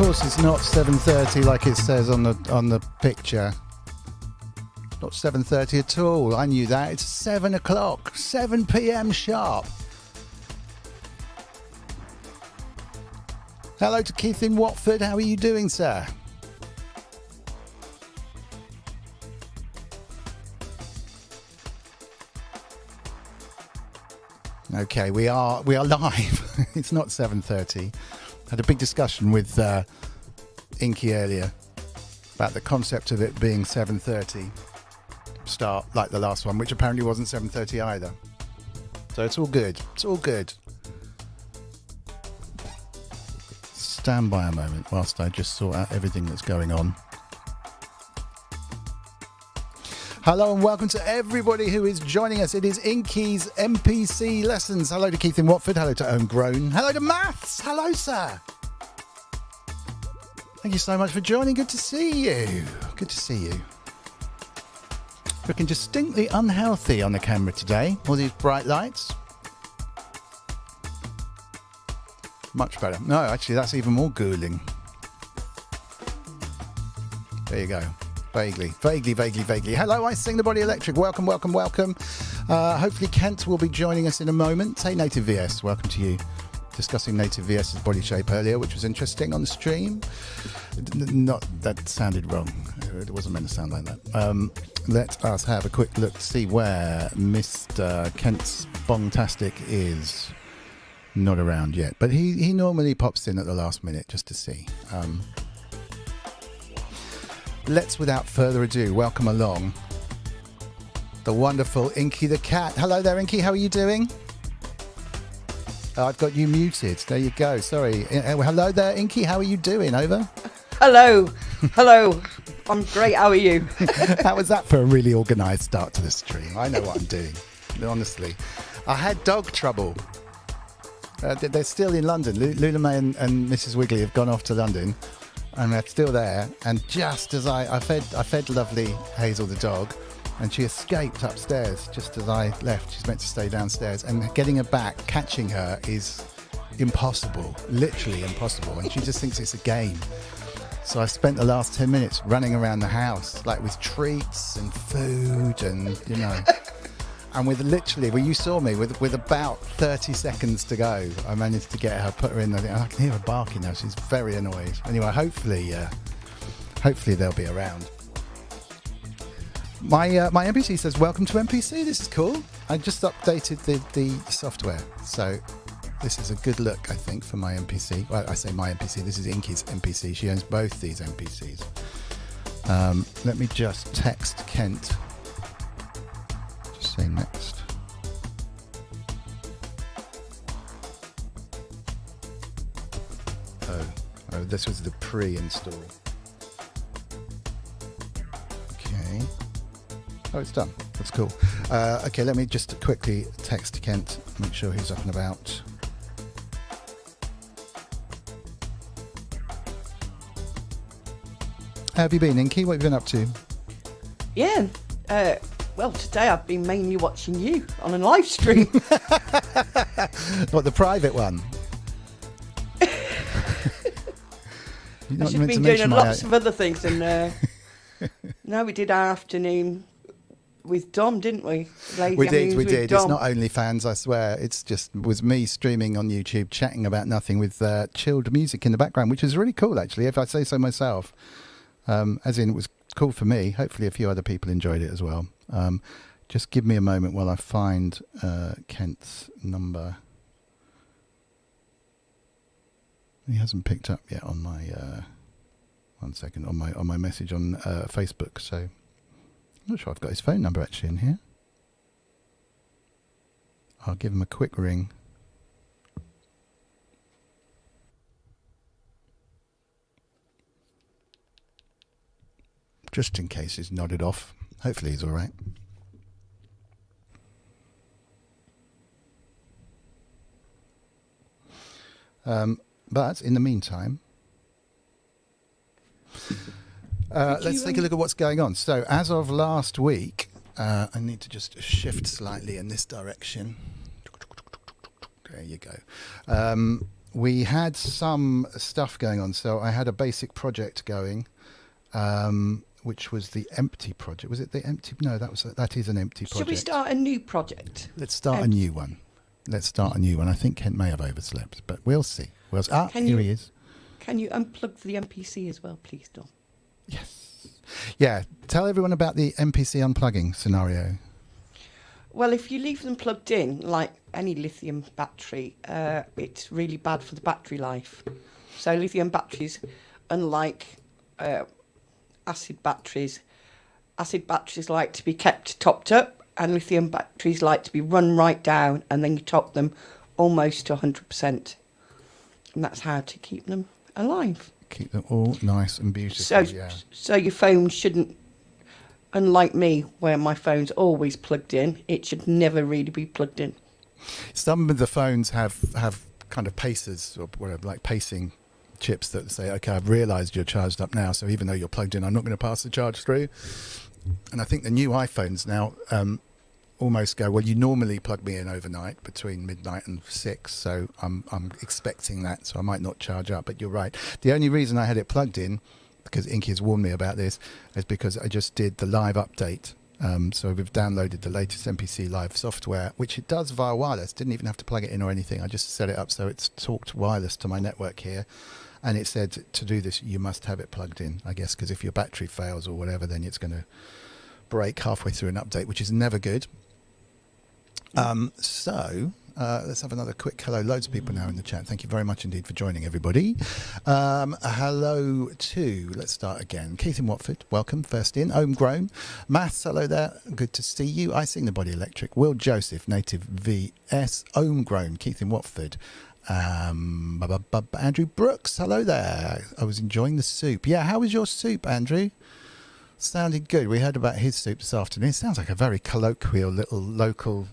course, it's not 7:30 like it says on the picture. Not 7:30 at all. I knew that. It's 7 o'clock, 7 p.m. sharp. Hello to Keith in Watford. How are you doing, sir? Okay, we are live. It's not 7:30. Had a big discussion with Inky earlier about the concept of it being 7:30 start, like the last one, which apparently wasn't 7:30 either. So it's all good. It's all good. Stand by a moment whilst I just sort out everything that's going on. Hello and welcome to everybody who is joining us. It is Inky's MPC Lessons. Hello to Keith in Watford. Hello to Homegrown. Hello to Maths. Hello, sir. Thank you so much for joining. Good to see you. Good to see you. Looking distinctly unhealthy on the camera today. All these bright lights. Much better. No, actually, that's even more ghouling. There you go. Vaguely. Hello, I Sing the Body Electric. Welcome. Hopefully Kent will be joining us in a moment. Hey, Native VS, welcome to you. Discussing Native VS's body shape earlier, which was interesting on the stream. Not that sounded wrong. It wasn't meant to sound like that. Let us have a quick look to see where Mr. Kent's Bongtastic is. Not around yet, but he normally pops in at the last minute just to see. Let's, without further ado, welcome along the wonderful Inky the cat. Hello there, Inky. How are you doing? I've got you muted. There you go. Sorry. Hello there, Inky. How are you doing? Over. Hello. I'm great. How are you? How was that for a really organised start to the stream? I know what I'm doing. Honestly, I had dog trouble. They're still in London. Lula May and Mrs. Wiggly have gone off to London. And they're still there, and just as I fed lovely Hazel the dog, and she escaped upstairs just as I left. She's meant to stay downstairs, and getting her back, catching her is impossible, literally impossible, and she just thinks it's a game. So I spent the last 10 minutes running around the house, like with treats and food and, you know. And with literally, well, you saw me with about 30 seconds to go, I managed to get her, put her in there. I can hear her barking now. She's very annoyed. Anyway, hopefully they'll be around. My MPC says, welcome to MPC. This is cool. I just updated the software. So this is a good look, I think, for my MPC. Well, I say my MPC. This is Inky's MPC. She owns both these MPCs. Let me just text Kent. Say next. Oh, this was the pre-install. Okay. Oh, it's done. That's cool. Okay, let me just quickly text Kent, make sure he's up and about. How have you been, Inky? What have you been up to? Yeah. Well, today I've been mainly watching you on a live stream. What, the private one? I've just been doing lots of other things, and no, we did our afternoon with Dom, didn't we? We did. It's not OnlyFans, I swear. It's just was me streaming on YouTube, chatting about nothing with chilled music in the background, which was really cool, actually, if I say so myself. As in, it was cool for me. Hopefully a few other people enjoyed it as well. Just give me a moment while I find Kent's number. He hasn't picked up yet on my 1 second on my message on Facebook, so I'm not sure I've got his phone number actually in here. I'll give him a quick ring. Just in case he's nodded off. Hopefully he's all right. But in the meantime, let's take a look at what's going on. So as of last week, I need to just shift slightly in this direction. There you go. we had some stuff going on. So I had a basic project going, which was the empty project. Was it the empty? No, that is an empty project. Should we start a new project? Let's start a new one. I think Kent may have overslept, but we'll see. Here he is. Can you unplug the MPC as well, please, Dom? Yes. Yeah. Tell everyone about the MPC unplugging scenario. Well, if you leave them plugged in, like any lithium battery, it's really bad for the battery life. So lithium batteries, unlike acid batteries like to be kept topped up, and lithium batteries like to be run right down, and then you top them almost to 100%. And that's how to keep them alive. Keep them all nice and beautiful. So your phone shouldn't, unlike me, where my phone's always plugged in, it should never really be plugged in. Some of the phones have kind of pacers or whatever, like pacing chips that say, okay, I've realised you're charged up now, so even though you're plugged in, I'm not going to pass the charge through. And I think the new iPhones now almost go, well, you normally plug me in overnight between midnight and 6, so I'm expecting that, so I might not charge up. But you're right. The only reason I had it plugged in, because Inky has warned me about this, is because I just did the live update. So we've downloaded the latest MPC Live software, which it does via wireless. Didn't even have to plug it in or anything. I just set it up so it's talked wireless to my network here. And it said to do this, you must have it plugged in, I guess, because if your battery fails or whatever, then it's going to break halfway through an update, which is never good. Let's have another quick hello. Loads of people now in the chat. Thank you very much indeed for joining, everybody. Hello to, let's start again. Keith in Watford, welcome. First in, Homegrown. Maths, hello there. Good to see you. I Sing the Body Electric. Will Joseph, Native VS. Homegrown, Keith in Watford. Andrew Brooks, hello there. I was enjoying the soup. Yeah, how was your soup, Andrew? Sounded good. We heard about his soup this afternoon. It sounds like a very colloquial little local,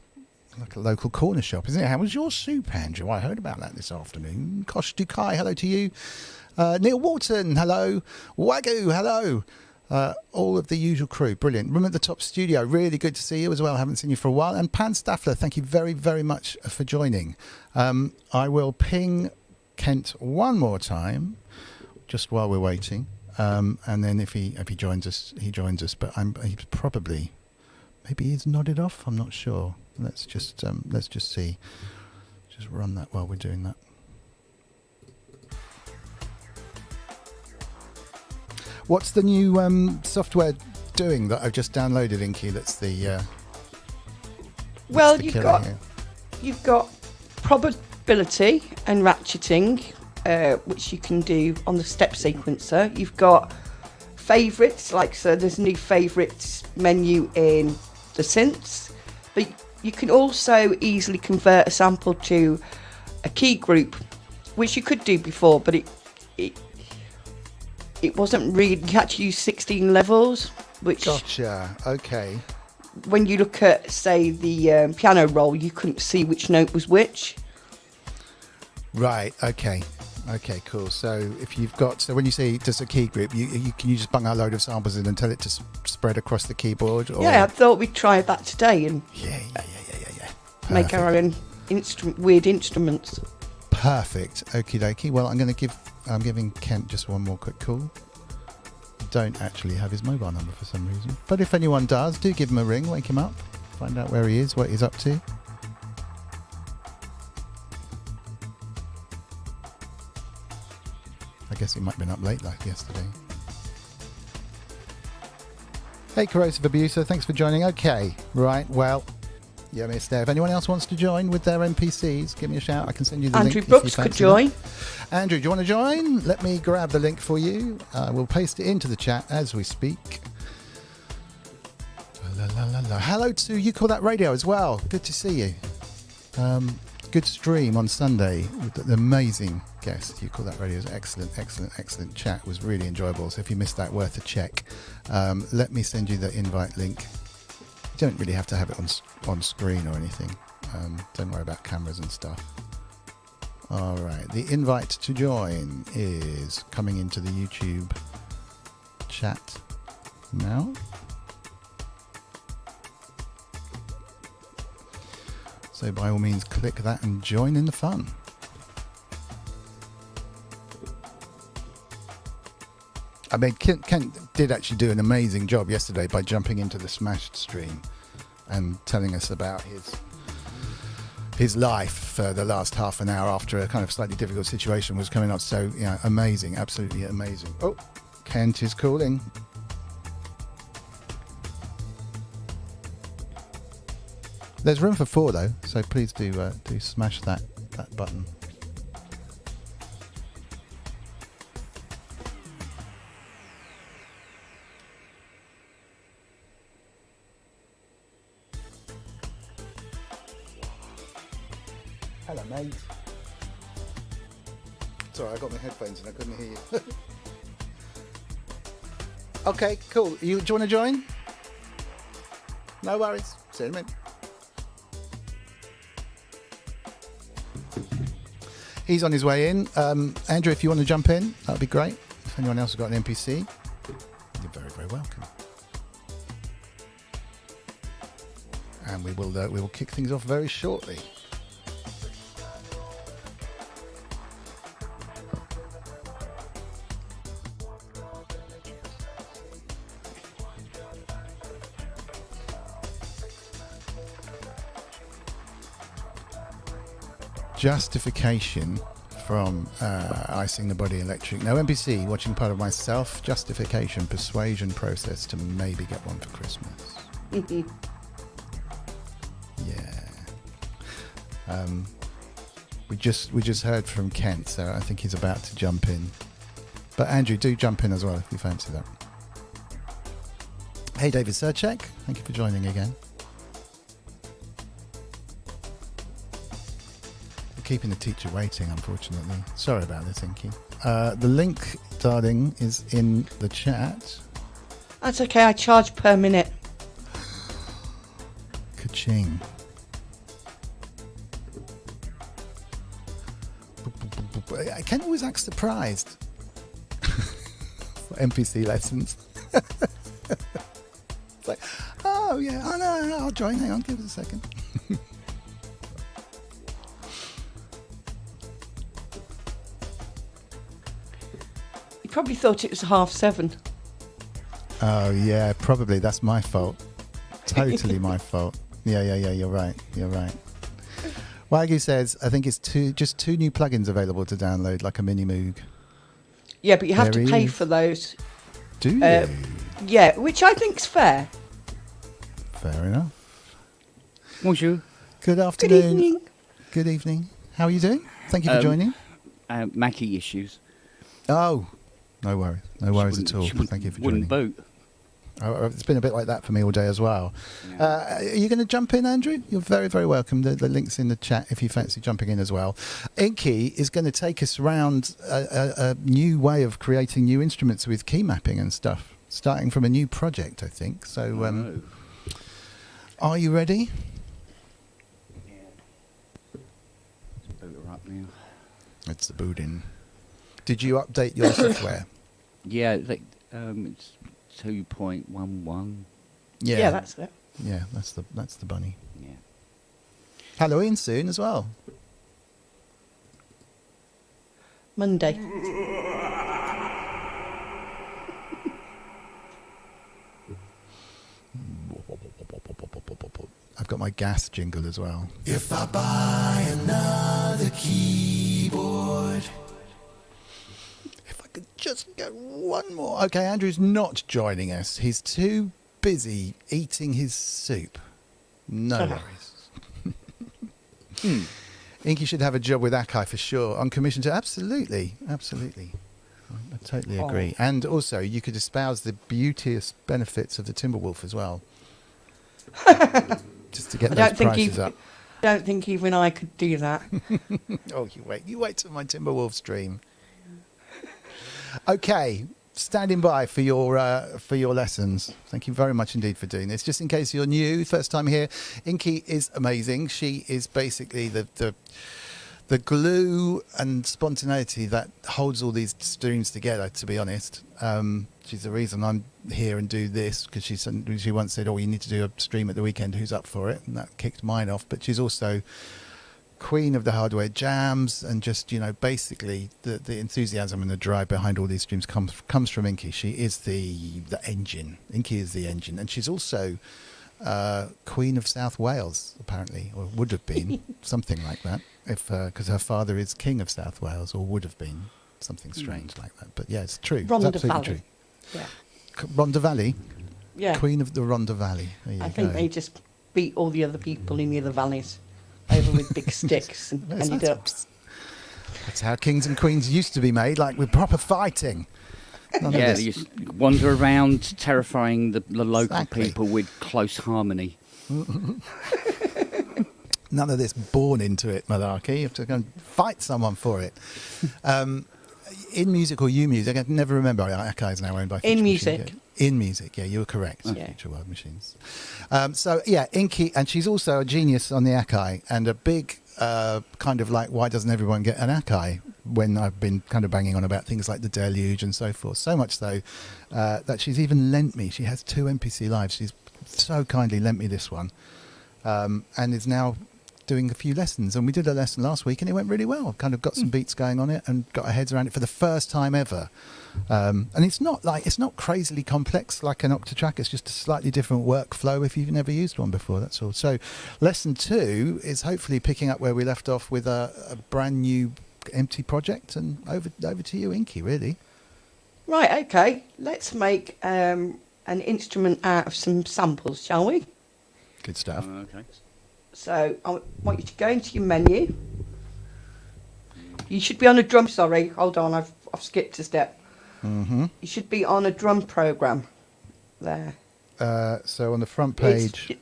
like a local corner shop, isn't it? How was your soup, Andrew? I heard about that this afternoon. Kosh Dukai, hello to you. Neil Walton, hello. Wagyu, hello. All of the usual crew, brilliant. Room at the Top Studio, really good to see you as well. Haven't seen you for a while. And Pan Staffler, thank you very, very much for joining. I will ping Kent one more time, just while we're waiting. And then if he joins us, he joins us. But he's probably, maybe he's nodded off. I'm not sure. Let's just see. Just run that while we're doing that. What's the new software doing that I've just downloaded, Inky? That's the well, you've got probability and ratcheting, which you can do on the step sequencer. You've got favourites, so there's a new favourites menu in the synths, but you can also easily convert a sample to a key group, which you could do before, but it wasn't really. You had to use 16 levels, which. Gotcha. Okay. When you look at, say, the piano roll, you couldn't see which note was which. Right. Okay. Okay. Cool. So if you've got, when you say just a key group, you can you just bung a load of samples in and tell it to spread across the keyboard? Or? Yeah, I thought we'd try that today and. Yeah. Make our own weird instruments. Perfect. Okie dokie. Well, I'm giving Kent just one more quick call. Don't actually have his mobile number for some reason. But if anyone does, do give him a ring, wake him up, find out where he is, what he's up to. I guess he might have been up late like yesterday. Hey, Corrosive Abuser, thanks for joining. Okay, right, well, yeah, Miss there. If anyone else wants to join with their NPCs, give me a shout. I can send you the link. Andrew Brooks could join. Andrew, do you want to join? Let me grab the link for you. We'll paste it into the chat as we speak. Hello to You Call That Radio as well. Good to see you. Good stream on Sunday with the amazing guest. You Call That Radio is excellent chat. It was really enjoyable. So if you missed that, worth a check. Let me send you the invite link. You don't really have to have it on screen or anything. Don't worry about cameras and stuff. All right, the invite to join is coming into the YouTube chat now. So by all means, click that and join in the fun. I mean, Kent did actually do an amazing job yesterday by jumping into the Smashed stream and telling us about his life for the last half an hour after a kind of slightly difficult situation was coming up. So, yeah, amazing, absolutely amazing. Oh, Kent is calling. There's room for 4 though, so please do smash that button. Hello, mate. Sorry, I got my headphones and I couldn't hear you. Okay, cool. Do you want to join? No worries. See you in a minute. He's on his way in. Andrew, if you want to jump in, that would be great. If anyone else has got an NPC, you're very, very welcome. And we will kick things off very shortly. Justification from Icing the Body Electric. No NPC, watching part of myself. Justification, persuasion process to maybe get one for Christmas. Yeah. We just heard from Kent, so I think he's about to jump in. But Andrew, do jump in as well if you fancy that. Hey, David Serchek, thank you for joining again. Keeping the teacher waiting, unfortunately. Sorry about this, Inky. The link, darling, is in the chat. That's okay, I charge per minute. Ka-ching. I can always act surprised. NPC lessons. It's like, oh yeah, oh no, I'll join. Hang on, give us a second. Probably thought it was 7:30. Oh yeah, probably. That's my fault. Totally my fault. Yeah. You're right. Wagyu says, I think it's just two new plugins available to download, like a mini Moog. Yeah, but you have to pay for those. Do you? Yeah, which I think's fair. Fair enough. Bonjour. Good afternoon. Good evening. Good evening. How are you doing? Thank you for joining. Mackie issues. Oh. No worries. No worries at all. Thank you for joining. Wouldn't boot. Oh, it's been a bit like that for me all day as well. Yeah. Are you going to jump in, Andrew? You're very, very welcome. The link's in the chat if you fancy jumping in as well. Inky is going to take us around a new way of creating new instruments with key mapping and stuff, starting from a new project, I think. So, are you ready? Yeah. Let's boot her up now. It's the booting. Did you update your software? Yeah, it's 2.11. Yeah, that's it. Yeah, that's the bunny. Yeah. Halloween soon as well. Monday. I've got my gas jingle as well. If I buy another keyboard. If I could just get one more. Okay, Andrew's not joining us. He's too busy eating his soup. No worries. Inky should have a job with Akai for sure. On commission to absolutely. I totally agree. And also, you could espouse the beauteous benefits of the Timberwolf as well. Just to get those prices up. I don't think even I could do that. Oh, you wait till my Timberwolf stream. Okay, standing by for your lessons. Thank you very much indeed for doing this. Just in case you're new, first time here, Inky is amazing. She is basically the glue and spontaneity that holds all these streams together, to be honest. She's the reason I'm here and do this, because she once said, oh, you need to do a stream at the weekend, who's up for it? And that kicked mine off. But she's also queen of the hardware jams, and just, basically the enthusiasm and the drive behind all these streams comes from Inky. She is the engine. Inky is the engine, and she's also Queen of South Wales, apparently, or would have been something like that, because her father is King of South Wales, or would have been something strange like that. But yeah, it's true. Rhondda it's absolutely Valley. true. Yeah. Rhondda Valley, Yeah. Queen of the Rhondda Valley. There you I go. think they just beat all the other people in the other valleys over with big sticks and Yes, ended up. That's how kings and queens used to be made, like with proper fighting. None of Yeah, this. they just wander around terrifying the local Exactly. people with close harmony. None of this born into it malarkey. You have to go and fight someone for it. In music or U music, I can never remember. Akai is now owned by Future In Machine. music. In music, yeah, you were correct. Yeah. Future World Machines. So yeah, Inky, and she's also a genius on the Akai, and a big kind of like, why doesn't everyone get an Akai? When I've been kind of banging on about things like the Deluge and so forth. So much so that she's even lent me. She has 2 MPC Lives. She's so kindly lent me this one, and is now doing a few lessons. And we did a lesson last week, and it went really well. Kind of got some beats going on it, and got our heads around it for the first time ever. And it's not crazily complex like an Octatrack. It's just a slightly different workflow if you've never used one before. That's all. So lesson 2 is hopefully picking up where we left off with a brand new empty project. And over to you, Inky. Really. Right, okay. Let's make an instrument out of some samples, shall we? Good stuff. Okay. So I want you to go into your menu. You should be on a drum. Sorry, hold on. I've skipped a step. Mm-hmm. You should be on a drum program. There. So on the front page.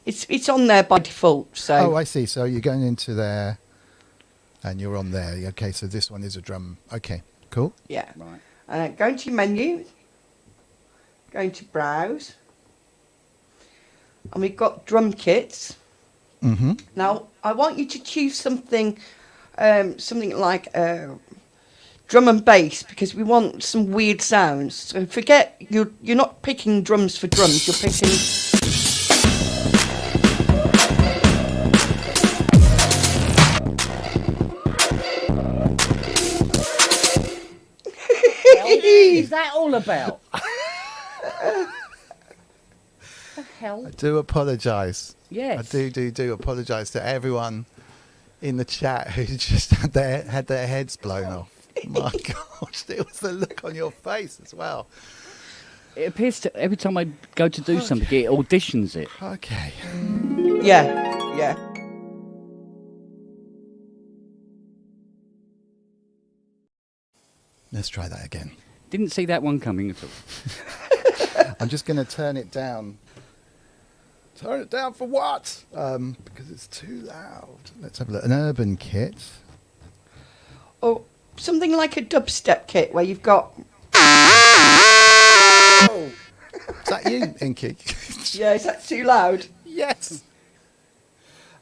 It's on there by default. So. Oh, I see. So you're going into there, and you're on there. Okay, so this one is a drum. Okay, cool. Yeah. Right. Go into your menu. Go into browse. And we've got drum kits. Mm-hmm. Now, I want you to choose something like drum and bass, because we want some weird sounds. So forget, you're not picking drums for drums, you're picking... What is that all about? The hell? I do apologise. Yes. I do apologise to everyone in the chat who just had their heads blown off. My gosh, it was the look on your face as well. It appears to, every time I go to do something, it auditions it. Okay. Yeah. Let's try that again. Didn't see that one coming at all. I'm just going to turn it down. Turn it down for what? Because it's too loud. Let's have a look. An urban kit. Or something like a dubstep kit where you've got... Oh. Is that you, Inky? Yeah, is that too loud? Yes.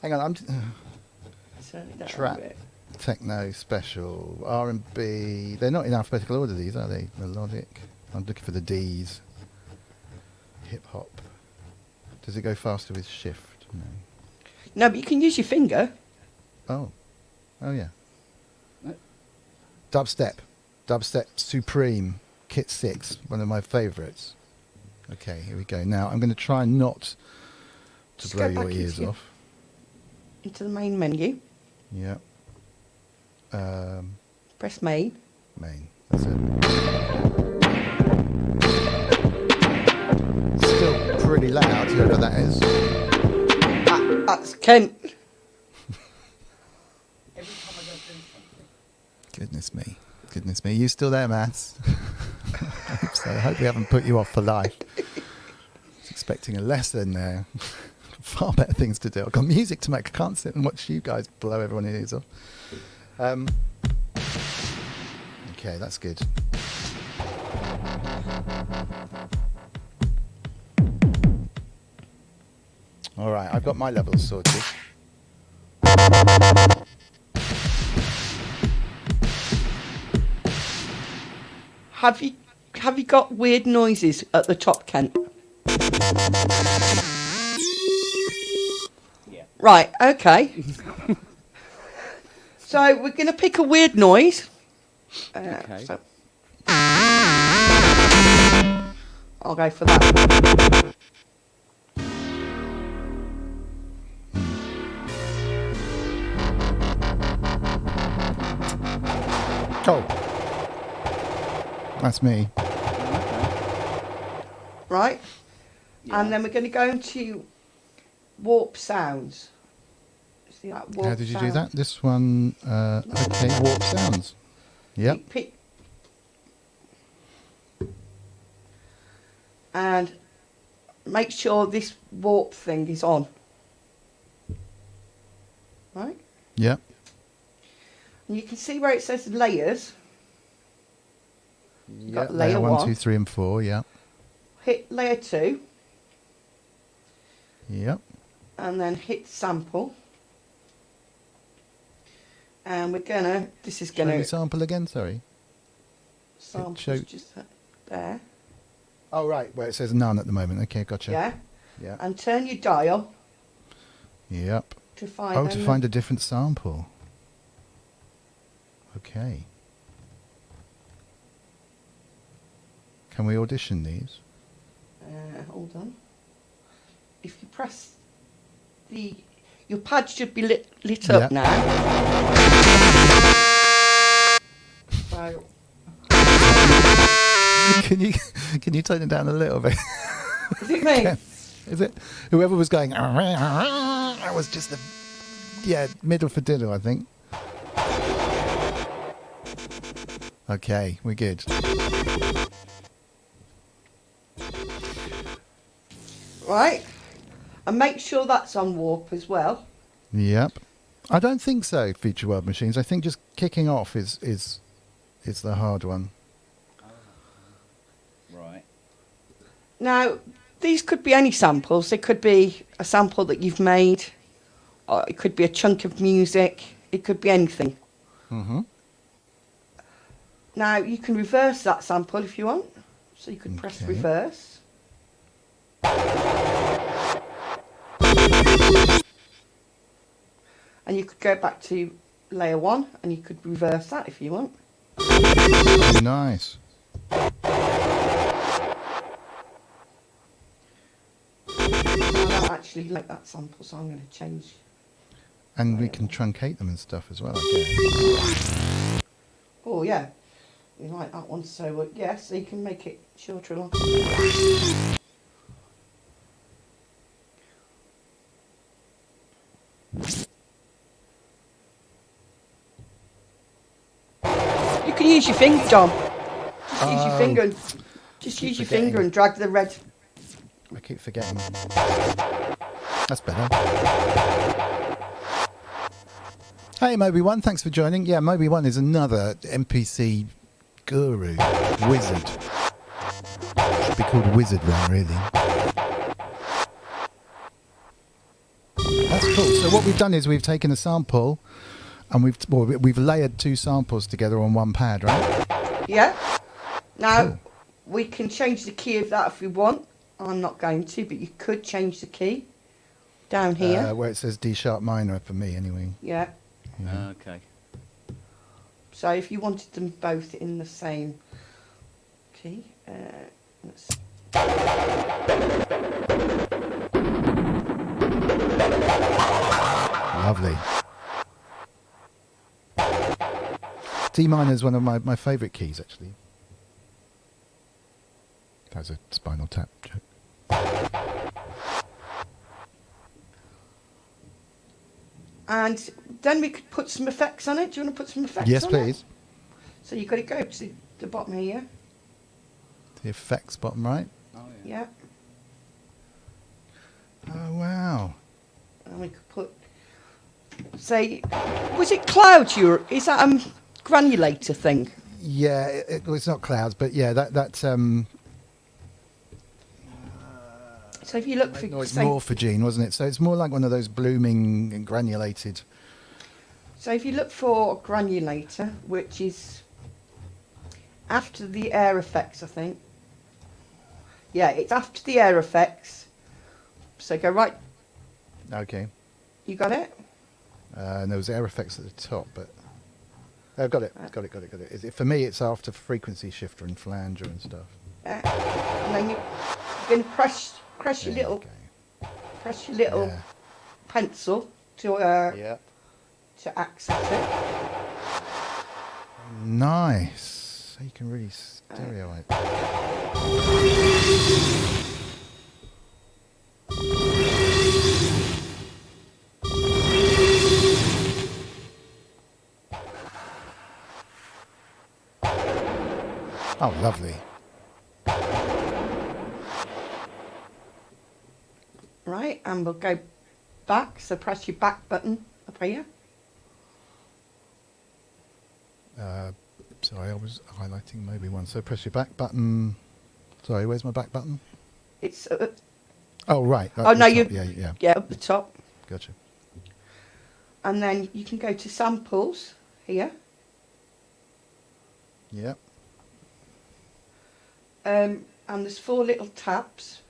Hang on, Turn it down a Trap. bit. Techno, special, R&B. They're not in alphabetical order, these, are they? Melodic. I'm looking for the D's. Hip hop. Does it go faster with shift? No. No, but you can use your finger. Oh yeah. Dubstep. Dubstep Supreme. Kit 6. One of my favourites. Okay, here we go. Now, I'm going to try not to Just blow go your back ears into off. Into the main menu. Yeah. Press main. Main. That's it. Still pretty loud, whoever that is. That's Kent. Goodness me. Goodness me. You still there, Mads? I hope so. I hope we haven't put you off for life. I was expecting a lesson there. Far better things to do. I've got music to make. I can't sit and watch you guys blow everyone's ears off. Okay, that's good. All right, I've got my levels sorted. Have you got weird noises at the top, Kent? Yeah. Right, okay. So we're going to pick a weird noise. Okay. So I'll go for that. Oh, that's me. Right? Yeah. And then we're going to go into warp sounds. See that warp How did you do sound? that? This one, okay, warp sounds. Yep. You pick and make sure this warp thing is on. Right? Yep. And you can see where it says layers. Yep. got layer one, one. 2, 3, and 4. Yep. Hit layer 2 Yep. and then hit sample. And we're gonna, this is Show me gonna, sample again. Sorry. sample show- just there. Oh right, where it says none at the moment. Okay, gotcha. Yeah? Yeah. And turn your dial Yep. to find Oh, to find a different sample. Okay. Can we audition these? hold on. If you press your pad should be lit up Yeah. now. So, Can you tone it down a little bit? is it me? Is it? Whoever was going, that was just middle for diddle, I think. Okay, we're good. Right? And make sure that's on warp as well. Yep. I don't think so, Future World Machines. I think just kicking off is the hard one. Right. Now, these could be any samples. They could be a sample that you've made, or it could be a chunk of music. It could be anything. Mm-hmm. Now, you can reverse that sample if you want. So you could press Okay. reverse. And you could go back to layer 1 and you could reverse that if you want. Nice. I don't actually like that sample, so I'm going to change. And we can truncate them and stuff as well, I guess. Oh, yeah. We like that one, so yeah, so you can make it shorter along. You can use your finger, John. Just use your finger and just use your forgetting. finger and drag the red. I keep forgetting. That's better. Hey, Moby One, thanks for joining. Yeah, Moby One is another MPC guru, wizard. Should be called Wizard One, really. That's cool. So what we've done is we've taken a sample and we've layered two samples together on one pad, right? Yeah. Now, Cool. we can change the key of that if we want. I'm not going to, but you could change the key down here. Where it says D sharp minor for me, anyway. Yeah. Yeah. Okay. So if you wanted them both in the same key, let's. Lovely. D minor is one of my favourite keys, actually. That was a Spinal Tap joke. And then we could put some effects on it. Do you want to put some effects Yes, on please. it? So you've got to go to the bottom here. The effects bottom right. Oh, yeah. Yeah. Oh, wow. And we could put, say, was it clouds? Is that a granulator thing? Yeah, well, it's not clouds, but yeah, that's So if you look for, no, it's say, morphogene, wasn't it? So it's more like one of those blooming and granulated. so if you look for granulator, which is after the air effects, I think. Yeah, it's after the air effects. So go right. Okay. You got it? And there was air effects at the top, but I've got it. Got it. Is it for me? It's after frequency shifter and flanger and stuff. And then you're going to press your There you little go. pencil to Yeah. to access it. Nice. So you can really stereo it. Oh, lovely. Right, and we'll go back. So press your back button up here. Sorry, I was highlighting maybe one. So press your back button. Sorry, where's my back button? It's Oh, right. oh no, you Yeah. up the top, Gotcha. and then you can go to samples here. Yeah. And there's 4 little tabs.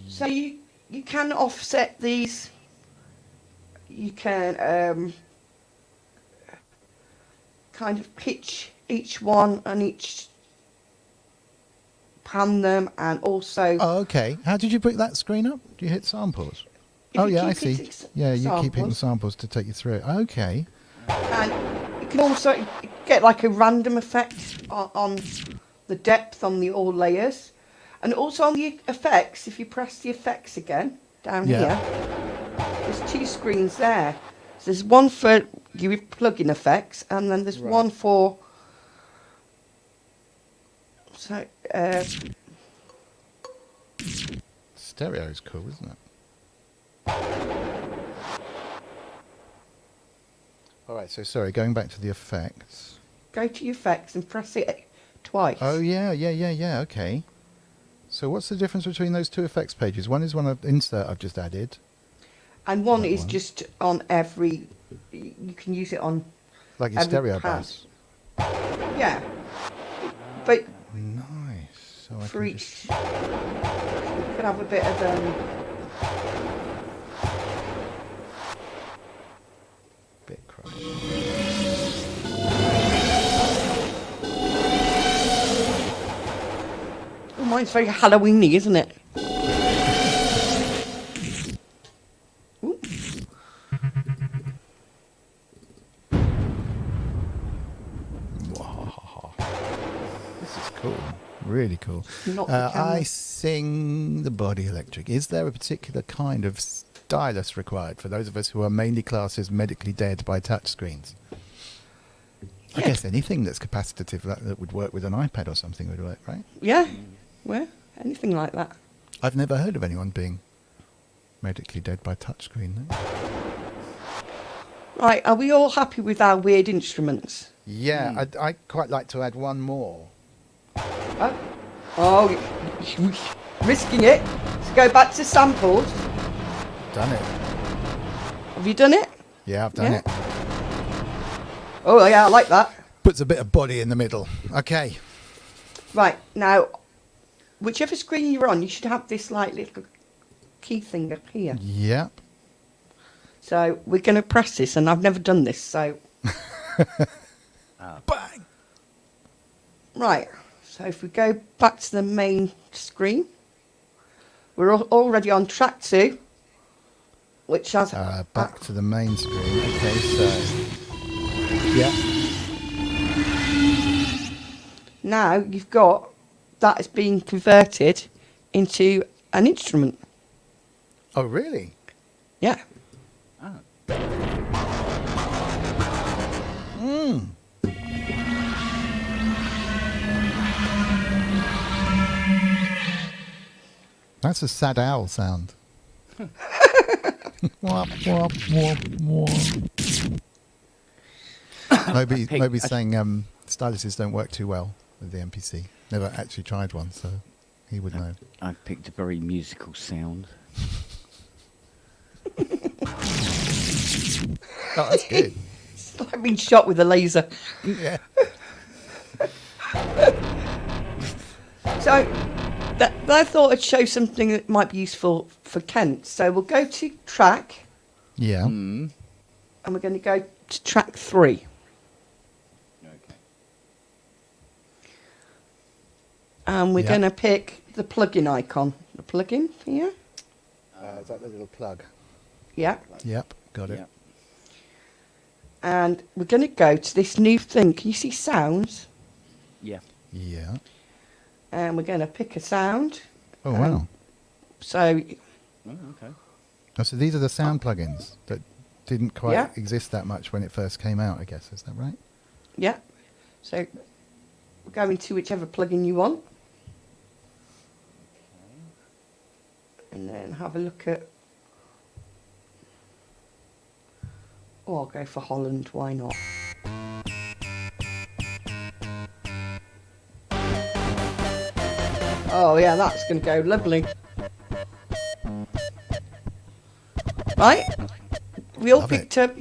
So you can offset these. You can kind of pitch each one and each pan them, and also Oh, okay. How did you put that screen up? Do you hit samples? if Oh, you yeah, I keep see. hitting Yeah, you keep hitting samples, samples to take you through it. Okay. and you can also get like a random effect on the depth on the all layers, and also on the effects. If you press the effects again down Yeah. here, there's 2 screens there. So there's one for your plug-in effects, and then there's Right. one for Stereo is cool, isn't it? All right, so sorry, going back to the effects. go to your effects and press it twice. Oh, yeah, okay. So what's the difference between those 2 effects pages? One is one of insert I've just added. And one That is one. just on every. You can use it on. Like your every stereo pad. bus. Yeah. But Nice. So I for can each, just... you could have a bit of Bit crush. Oh, mine's very Halloweeny, isn't it? Ooh. This is cool. Really cool. Not the camera. I sing the body electric. Is there a particular kind of stylus required for those of us who are mainly classed as medically dead by touchscreens? I guess anything that's capacitive that would work with an iPad or something would work, right? Yeah. Well, anything like that. I've never heard of anyone being medically dead by touchscreen. No? Right, are we all happy with our weird instruments? Yeah, I'd quite like to add one more. Oh, risking it. So go back to samples. Done it. Have you done it? Yeah, I've done Yeah. it. Oh, yeah, I like that. Puts a bit of body in the middle. Okay. Right, now, whichever screen you're on, you should have this like little key thing up here. Yep. So we're going to press this, and I've never done this, so... Bang! Right, so if we go back to the main screen, we're already on track 2, which has... Back to the main screen. Okay, so... Yeah. Now you've got that has been converted into an instrument. Oh, really? Yeah. That's a sad owl sound. Wop, wop, wop, wop. Maybe saying styluses don't work too well with the MPC. Never actually tried one, so he would know. I picked a very musical sound. Oh, that's good. It's like being shot with a laser. Yeah. So I thought I'd show something that might be useful for Kent. So we'll go to track, Yeah. and we're going to go to track 3. Okay. And we're Yeah. going to pick the plugin icon. The plugin here? Is that the little plug? Yeah. Yep, got it. Yeah. And we're going to go to this new thing. Can you see sounds? Yeah. Yeah. And we're going to pick a sound. Oh, wow. So, Oh, okay. Oh, so these are the sound plugins that didn't quite Yeah. exist that much when it first came out, I guess. Is that right? yeah. So, we're going to whichever plugin you want. And then have a look at... Oh, I'll go for Holland. Why not? Oh, yeah, that's going to go lovely. Right? We all Love it. picked up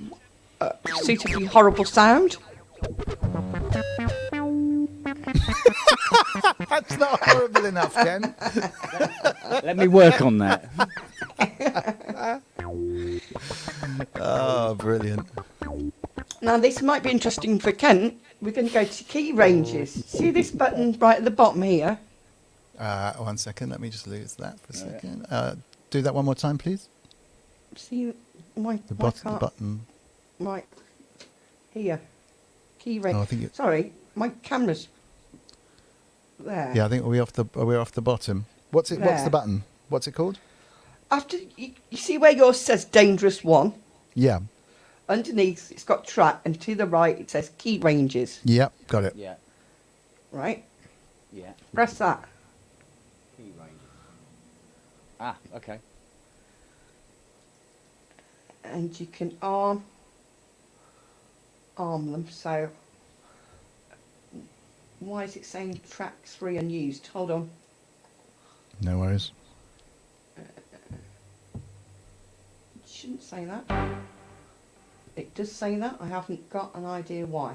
a suitably horrible sound. That's not horrible enough, Ken. Let me work on that. Oh, brilliant. Now, this might be interesting for Kent. We're going to go to key ranges. See this button right at the bottom here? 1 second. Let me just lose that for a second. Do that one more time, please. See why The why bottom. can't- The button. Right here. Key range. Oh, I think you- Sorry, my camera's there. Yeah, I think we're off the bottom. What's it? What's the There. button? What's it called? After you see where yours says dangerous 1? Yeah. Underneath it's got track, and to the right it says key ranges. Yep. Got it. Yeah. Right? Yeah. Press that. Key range. Ah, okay. And you can arm them. So why is it saying track 3 unused? Hold on. No worries. It shouldn't say that. It does say that. I haven't got an idea why.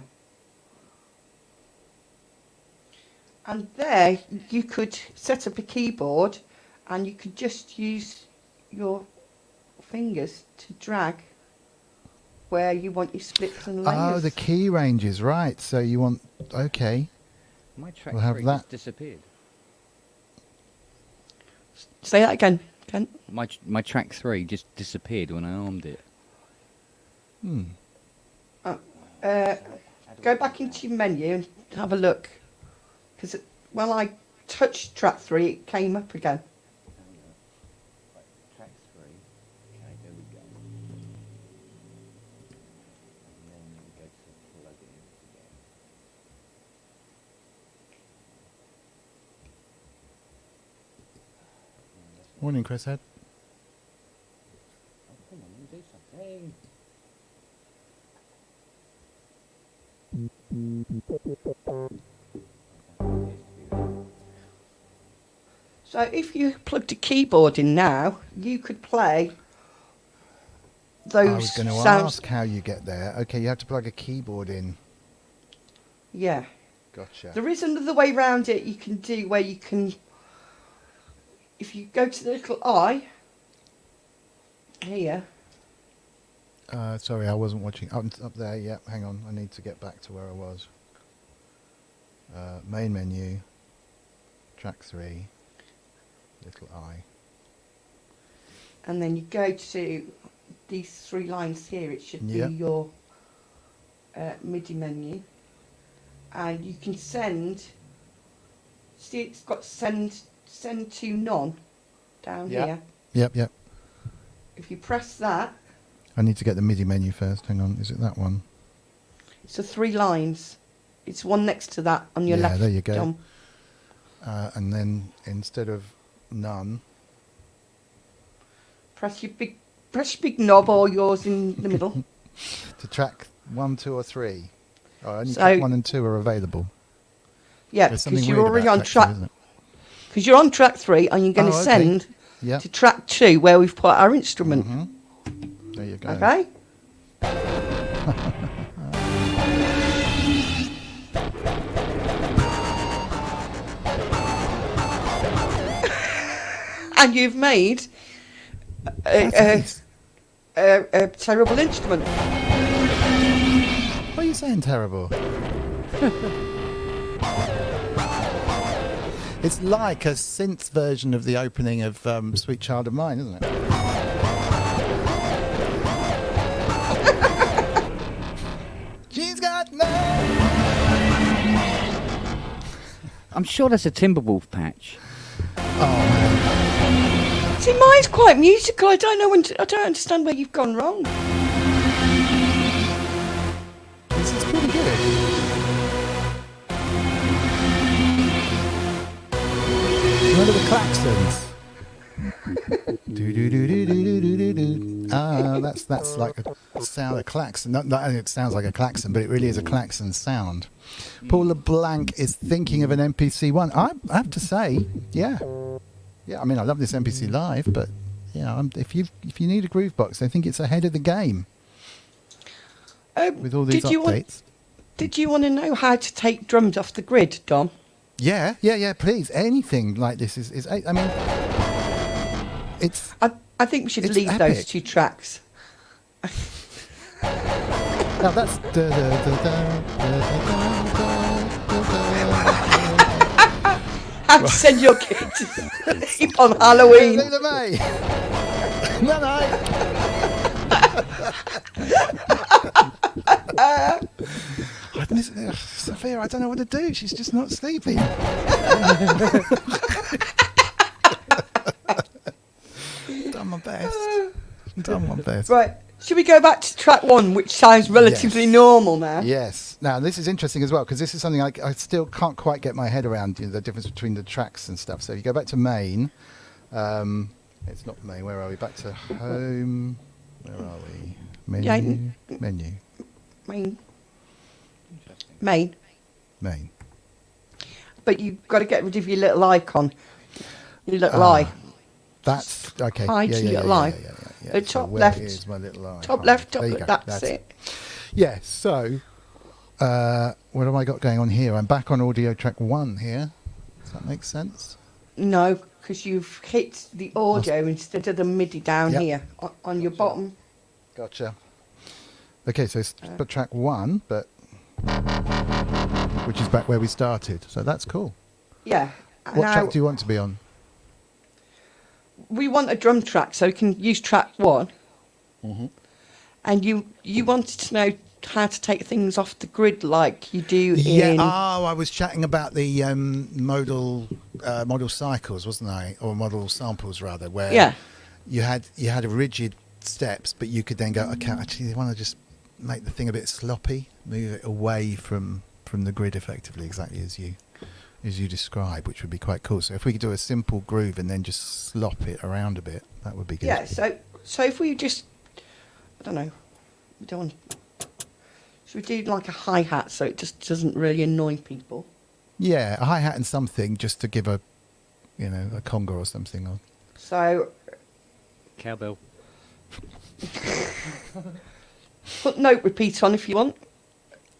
And there you could set up a keyboard, and you could just use your fingers to drag where you want your splits and layers. Oh, the key ranges, right. So you want... Okay. My track We'll have 3 that. just disappeared. Say that again, Ken. My track 3 just disappeared when I armed it. Hmm. Go back into your menu and have a look. Because when I touched track 3, it came up again. Right, track 3. Okay, there we go. And then we go to plugins again. Morning, Chris Head. Oh, come on, let me do something. So if you plugged a keyboard in now, you could play those I was going to sounds. ask how you get there. Okay, you have to plug a keyboard in. Yeah. Gotcha. There is another way round it you can do where you can, if you go to the little eye here, Sorry, I wasn't watching. Up there, yeah. Hang on, I need to get back to where I was. Main menu, track 3, little eye. and then you go to these 3 lines here, it should Yep. be your MIDI menu, and you can send, see it's got send to none down Yep. here. Yep. If you press that, I need to get the MIDI menu first. Hang on, is it that one? it's the 3 lines. It's one next to that on your Yeah, left. there you go. Dom. And then instead of none, Press your big knob or yours in the middle. to track 1, 2, or 3. Oh, only So- track 1 and 2 are available. Yeah, There's because something you're weird already about on track. isn't it? Because you're on track 3, and you're going to Oh, okay. send Yep. to track 2, where we've put our instrument. Mhm. There you go. Okay. And you've made That's nice. a terrible instrument. playing terrible. It's like a synth version of the opening of Sweet Child of Mine, isn't it? She's got no... I'm sure that's a Timberwolf patch. Oh, See, mine's quite musical. I don't know I don't understand where you've gone wrong. this is pretty good. Remember the klaxons? That's like a sound, a klaxon. Not it sounds like a klaxon, but it really is a klaxon sound. Paul LeBlanc is thinking of an MPC One. I have to say, yeah. I mean, I love this MPC Live, but if you need a groove box, I think it's ahead of the game with all these updates. Did you want to know how to take drums off the grid, Dom? Yeah. Please, anything like this is. I mean, it's. I think we should It's leave epic. those two tracks. Now that's. How to send your kids to sleep on Halloween. Lila May. No. Sophia, I don't know what to do. She's just not sleeping. Done my best. Right, should we go back to track 1, which sounds relatively Yes. normal now? Yes. Now this is interesting as well because this is something I still can't quite get my head around. The difference between the tracks and stuff. So you go back to main. It's not main. Where are we? Back to home. Where are we? Menu. Menu. Main. Main. But you've got to get rid of your little icon. Your little eye. That's okay. Hide your little eye. Yeah. The So top where left. is my little eye? Top Hide. left, top There you left. go. That's it. Yeah. So, what have I got going on here? I'm back on audio track 1 here. Does that make sense? No, because you've hit the audio instead of the MIDI down Yep. here on your bottom. Gotcha. Okay, so it's but track 1, but which is back where we started. So that's cool. Yeah. What Now, track do you want to be on? we want a drum track, so we can use track 1. Mm-hmm. And you wanted to know how to take things off the grid like you do Yeah. in... Oh, I was chatting about the modal cycles, wasn't I? Or modal samples rather, where Yeah. you had a rigid steps, but you could then go, okay, actually, I want to just make the thing a bit sloppy, move it away from the grid effectively, exactly as you describe, which would be quite cool. So if we could do a simple groove and then just slop it around a bit, that would be good. Yeah, so if we just... I don't know. We don't want... Should we do like a hi-hat so it just doesn't really annoy people? Yeah, a hi-hat and something just to give a conga or something on. So Cowbell. put note repeat on if you want.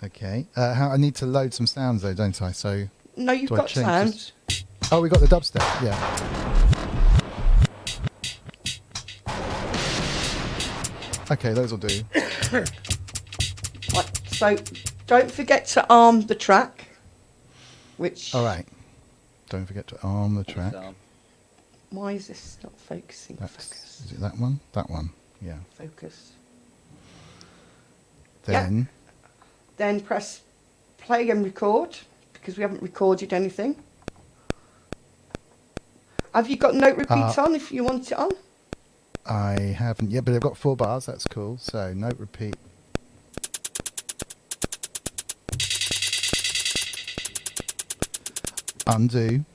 Okay. I need to load some sounds though, don't I? So No, you've do I got change sounds. oh, we got the dubstep. Yeah. Okay, those will do. Right, so don't forget to arm the track, which... All right. Don't forget to arm the track. Why is this not focusing? Focus. Is it that one? That one. Yeah. Focus. Then Then press play and record, because we haven't recorded anything. Have you got note repeat on if you want it on? I haven't yet, but I've got 4 bars. That's cool. So note repeat. Undo.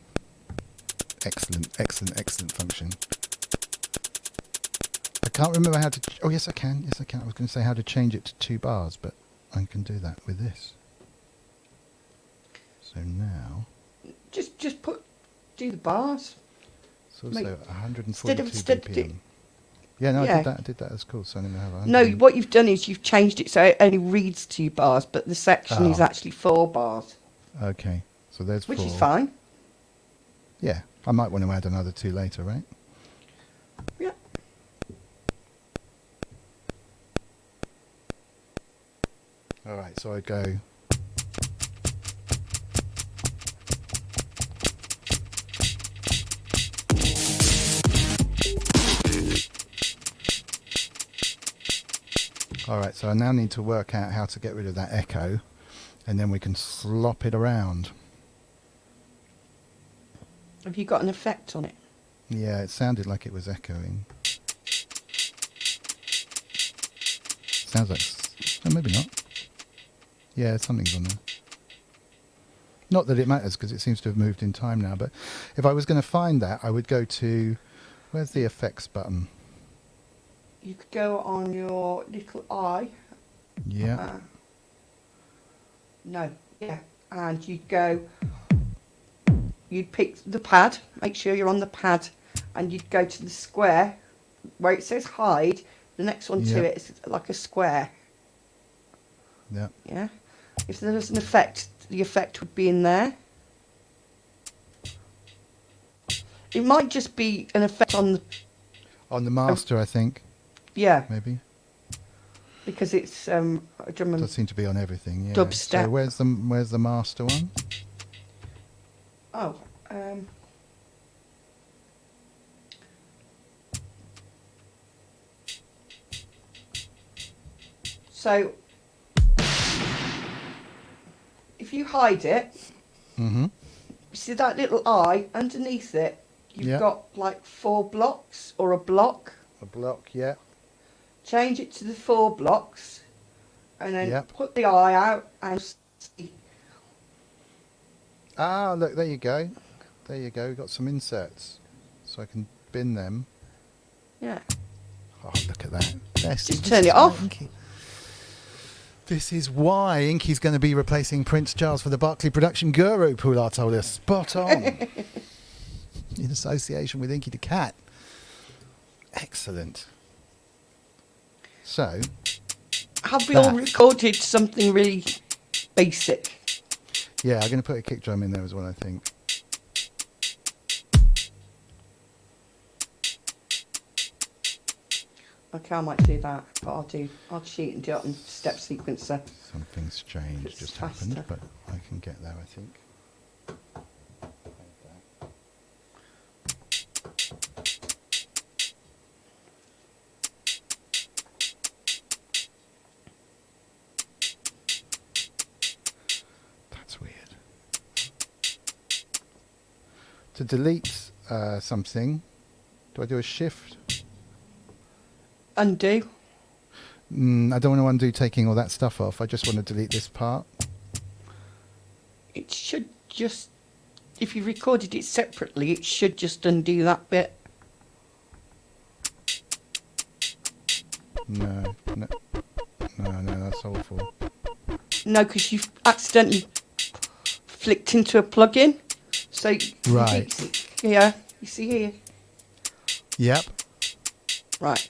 Excellent function. I can't remember how to... Oh, yes, I can. I was going to say how to change it to 2 bars, but I can do that with this. So now... Just do the bars. So Mate, 142 instead of BPM. Yeah, no, Yeah. I did that. That's cool. So I'm going to have 100. No, what you've done is you've changed it so it only reads 2 bars, but the section is Oh. actually 4 bars, Okay, so there's 4. which is fine. Yeah, I might want to add another 2 later, right? Yeah. All right, so I go. All right, so I now need to work out how to get rid of that echo, and then we can slop it around. Have you got an effect on it? Yeah, it sounded like it was echoing. Sounds like... Oh, maybe not. Yeah, something's on there. Not that it matters, because it seems to have moved in time now, but if I was going to find that, I would go to... Where's the effects button? You could go on your little eye. Yeah. No, yeah. And you'd go... You'd pick the pad, make sure you're on the pad, and you'd go to the square where it says hide. The next one to it is like a square. Yeah. Yeah. If there was an effect, the effect would be in there. It might just be an effect on the... On the master, I think. Yeah, Maybe. because it's a drum and... Does seem to be on everything, yeah. Dubstep. So where's the master one? Oh, so if you hide it, Mm-hmm. see that little eye underneath it, you've got like 4 blocks or a block. A block, yeah. Change it to the 4 blocks, and then put the eye out and see. Ah, look, there you go. There you go. We've got some inserts. So I can bin them. Yeah. Oh, look at that. Just turn it off. Inky. This is why Inky's going to be replacing Prince Charles for the Barclay production guru, Poulard told us. Spot on. In association with Inky the cat. Excellent. So... Have we all recorded something really basic? Yeah, I'm going to put a kick drum in there as well, I think. Okay, I might do that, but I'll cheat and do it on step sequencer. Something strange It's just faster. happened, but I can get there, I think. That's weird. To delete something, do I do a shift? Undo. I don't want to undo taking all that stuff off. I just want to delete this part. It should just, if you recorded it separately, it should just undo that bit. No, that's awful. No, because you've accidentally flicked into a plugin. So Right. Yeah, you see here. Yep. Right.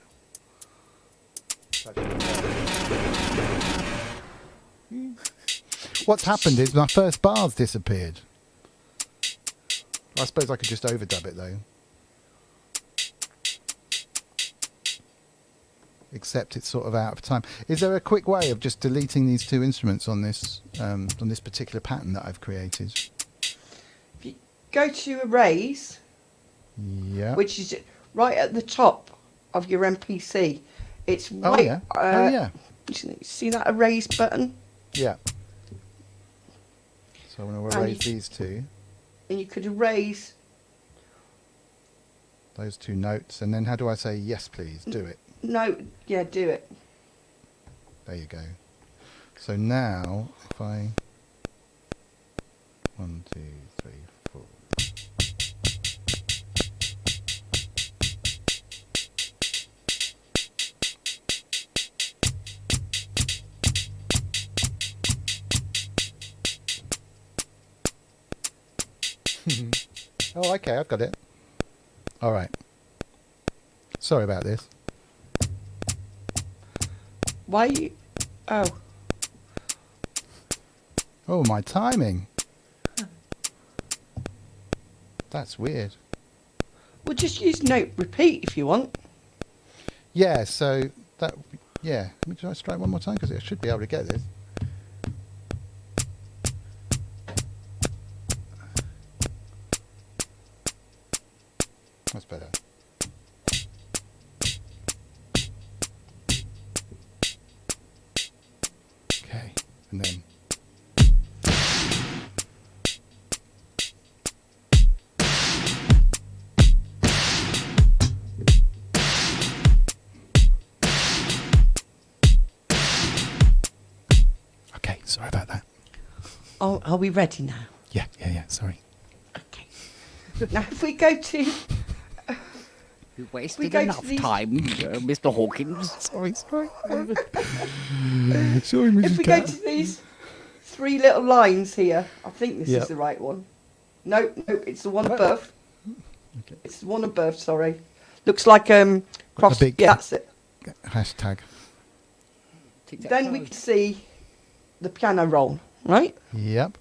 What's happened is my first bar's disappeared. I suppose I could just overdub it though. Except it's sort of out of time. Is there a quick way of just deleting these 2 instruments on this particular pattern that I've created? If you go to Erase, which is right at the top of your MPC, it's right. Oh yeah. See that Erase button? Yeah. So I'm going to erase these 2. And you could erase those 2 notes, and then how do I say yes, please? Do it. No, yeah, do it. There you go. So now, if I 1, 2, 3, 4. Oh, okay, I've got it. All right. Sorry about this. Why you... Oh. Oh, my timing. That's weird. Well, just use note repeat if you want. Yeah, so that... Yeah. Let me try one more time, because I should be able to get this. That's better. Okay, and then. Okay, sorry about that. Oh, are we ready now? Yeah, sorry. Okay. Now, if we go to... You We wasted go to enough these- time, Mr. Hawkins. Sorry. sorry, If Mrs. we go to these 3 little lines here, I think this Yep. is the right one. No, it's the one above. Okay. It's the one above, sorry. Looks like cross... big- Yeah, that's it. Hashtag. Then we can see the piano roll, right? Yep.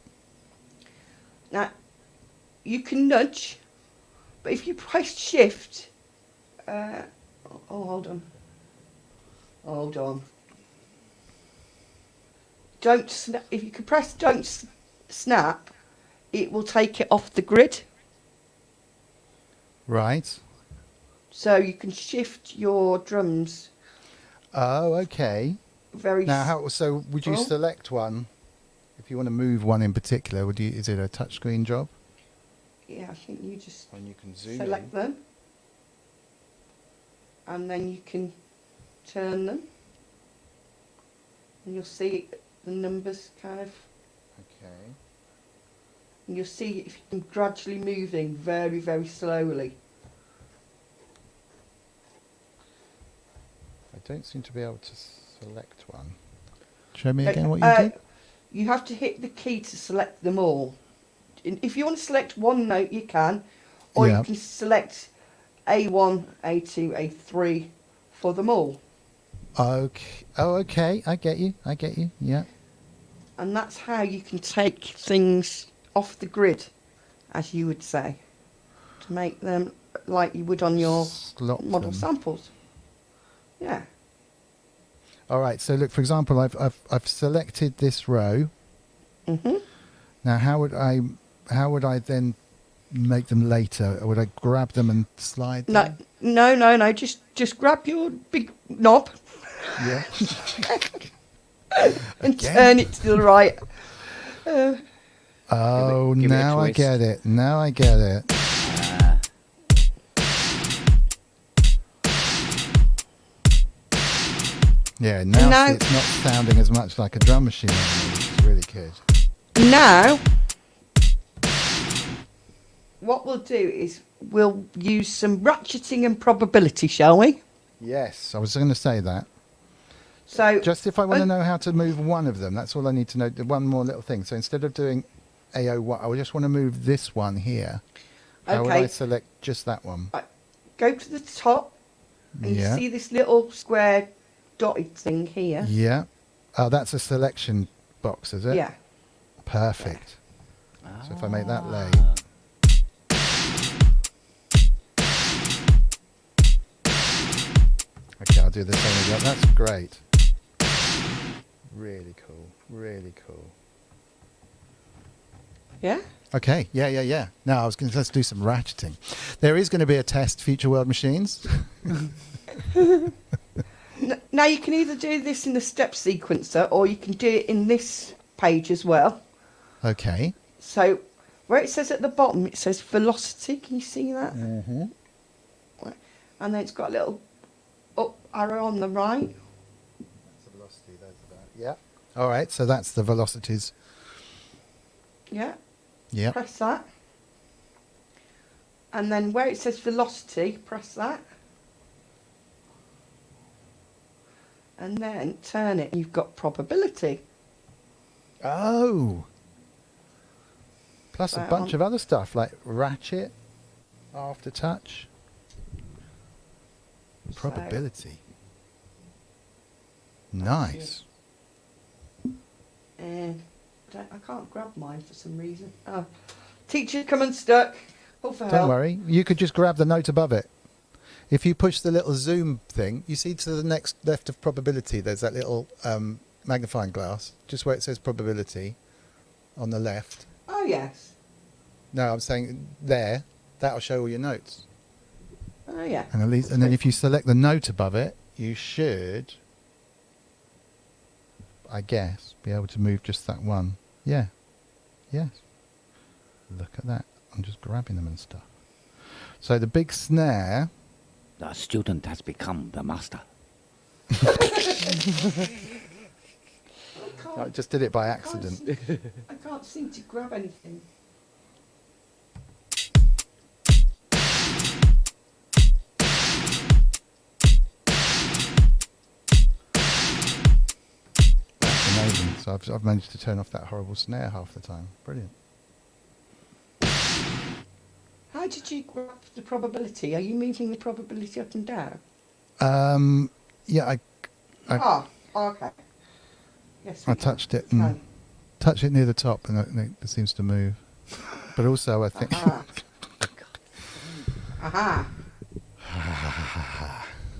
Now, you can nudge, but if you press shift... hold on. Don't snap. If you can press don't snap, it will take it off the grid. Right. So you can shift your drums Oh, okay. very... Now, so would you Oh. select one? If you want to move one in particular, is it a touchscreen job? Yeah, I think you just And you can zoom select them. And then you can turn them. And you'll see the numbers kind of... Okay. And you'll see if you can gradually moving very, very slowly. I don't seem to be able to select one. Show me Uh, again what you uh, did. You have to hit the key to select them all. If you want to select one note, you can, or Yeah. you can select A1, A2, A3 for them all. Okay. Oh, okay. I get you. Yeah. And that's how you can take things off the grid, as you would say, to make them like you would on your Slot model them. samples. Yeah. All right. So look, for example, I've selected this row. Mhm. Now, how would I then make them later? Would I grab them and slide them? No. Just grab your big knob Yeah. and Again? turn it to the right. Oh, give it a now I twist. get it. Now I get it. Yeah, now now- see, it's not sounding as much like a drum machine anymore, which is really good. Now, what we'll do is we'll use some ratcheting and probability, shall we? Yes, I was going to say that. So, Just if I want to Uh, know how to move one of them, that's all I need to know. One more little thing. So instead of doing AO1, I just want to move this one here. How would Okay. I select just that one? go to the top and Yeah. you see this little square dotted thing here. Yeah. Oh, that's a selection box, is it? Yeah. Perfect. So if I make that lay. Okay, I'll do this one again. That's great. Really cool. Really cool. Yeah? Okay, yeah. Now let's do some ratcheting. There is going to be a test, Future World Machines. Now you can either do this in the step sequencer or you can do it in this page as well. Okay. So where it says at the bottom, it says velocity. Can you see that? Mm-hmm. And then it's got a little up arrow on the right. That's the velocity. Yeah. All right. So that's the velocities. Yeah. Yeah. Press that. And then where it says velocity, press that. And then turn it. You've got probability. Oh. Plus a Right bunch on. of other stuff like ratchet, aftertouch, probability. Nice. And I can't grab mine for some reason. Oh, teacher, come unstuck. Oh, for Don't help. worry. You could just grab the note above it. If you push the little zoom thing, you see to the next left of probability, there's that little magnifying glass, just where it says probability on the left. Oh, yes. No, I'm saying there. That'll show all your notes. Oh yeah. And at least, and then if you select the note above it, you should, I guess, be able to move just that one. Yeah. Yes. Look at that. I'm just grabbing them and stuff. So the big snare. The student has become the master. I just did it by accident. I can't seem to grab anything. That's amazing. So I've managed to turn off that horrible snare half the time. Brilliant. How did you grab the probability? Are you moving the probability up and down? Yeah, Okay. Yes. I touched it and touched it near the top, and it seems to move. But also, I think. Aha.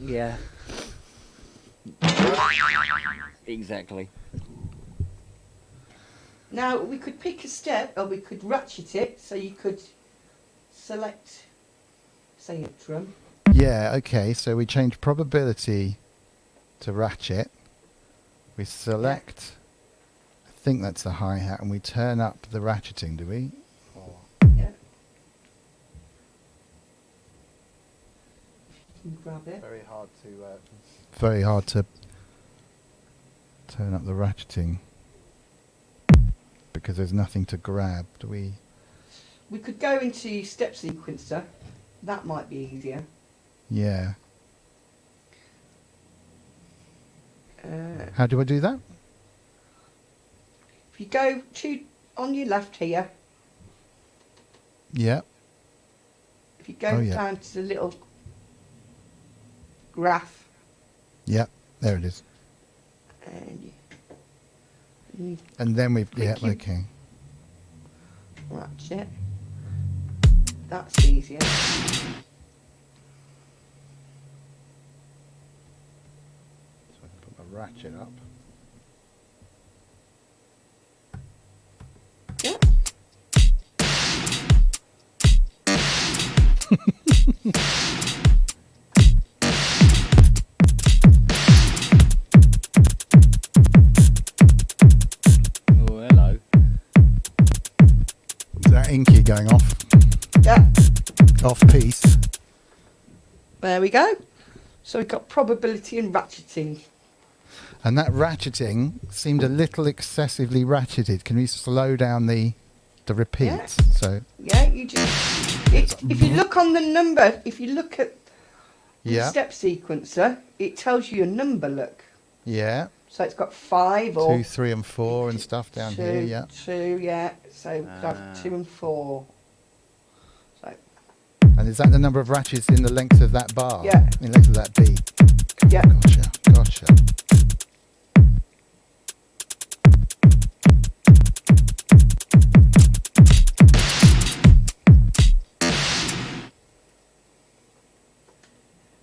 Yeah. Exactly. Now we could pick a step, or we could ratchet it, so you could select, say, a drum. Yeah. Okay. So we change probability to ratchet. We select. I think that's the hi hat, and we turn up the ratcheting. Do we? Yeah. You can grab it. Very hard to turn up the ratcheting because there's nothing to grab. Do we? We could go into step sequencer. That might be easier. Yeah. How do I do that? If you go to on your left here, Yeah. if you go Oh, yeah. down to the little graph, Yeah. There it is. and you And then we've. Yeah. Click you. Okay. ratchet. That's easier. So I can put my ratchet up. Yeah. Oh, hello. Is that Inky going off? Yeah. Off piece. There we go. So we've got probability and ratcheting. And that ratcheting seemed a little excessively ratcheted. Can we slow down the repeats? Yeah. So Yeah, you just if you look on the number, if you look at the yeah, step sequencer, it tells you a number. Look, yeah, so it's got 5 or 2, 3, and 4 and stuff down two, here. Yeah. 2, yeah. So we've got 2 and 4. So And is that the number of ratchets in the length of that bar? Yeah. In length of that beat. yeah, Gotcha.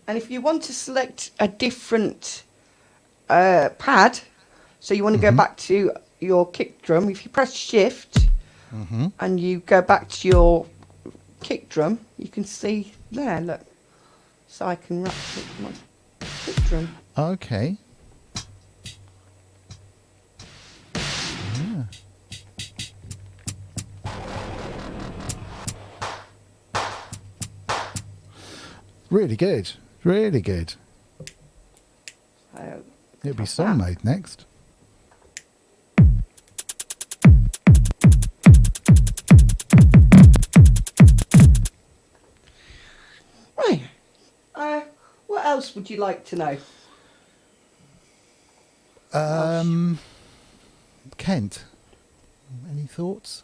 and if you want to select a different pad, so you want to go back to your kick drum, if you press shift Mm-hmm. and you go back to your kick drum, you can see there, look. So I can ratchet my kick drum. Okay. Yeah. Really good. Really good. So It'll be like song that. mode next. Right. What else would you like to know? Kent, any thoughts?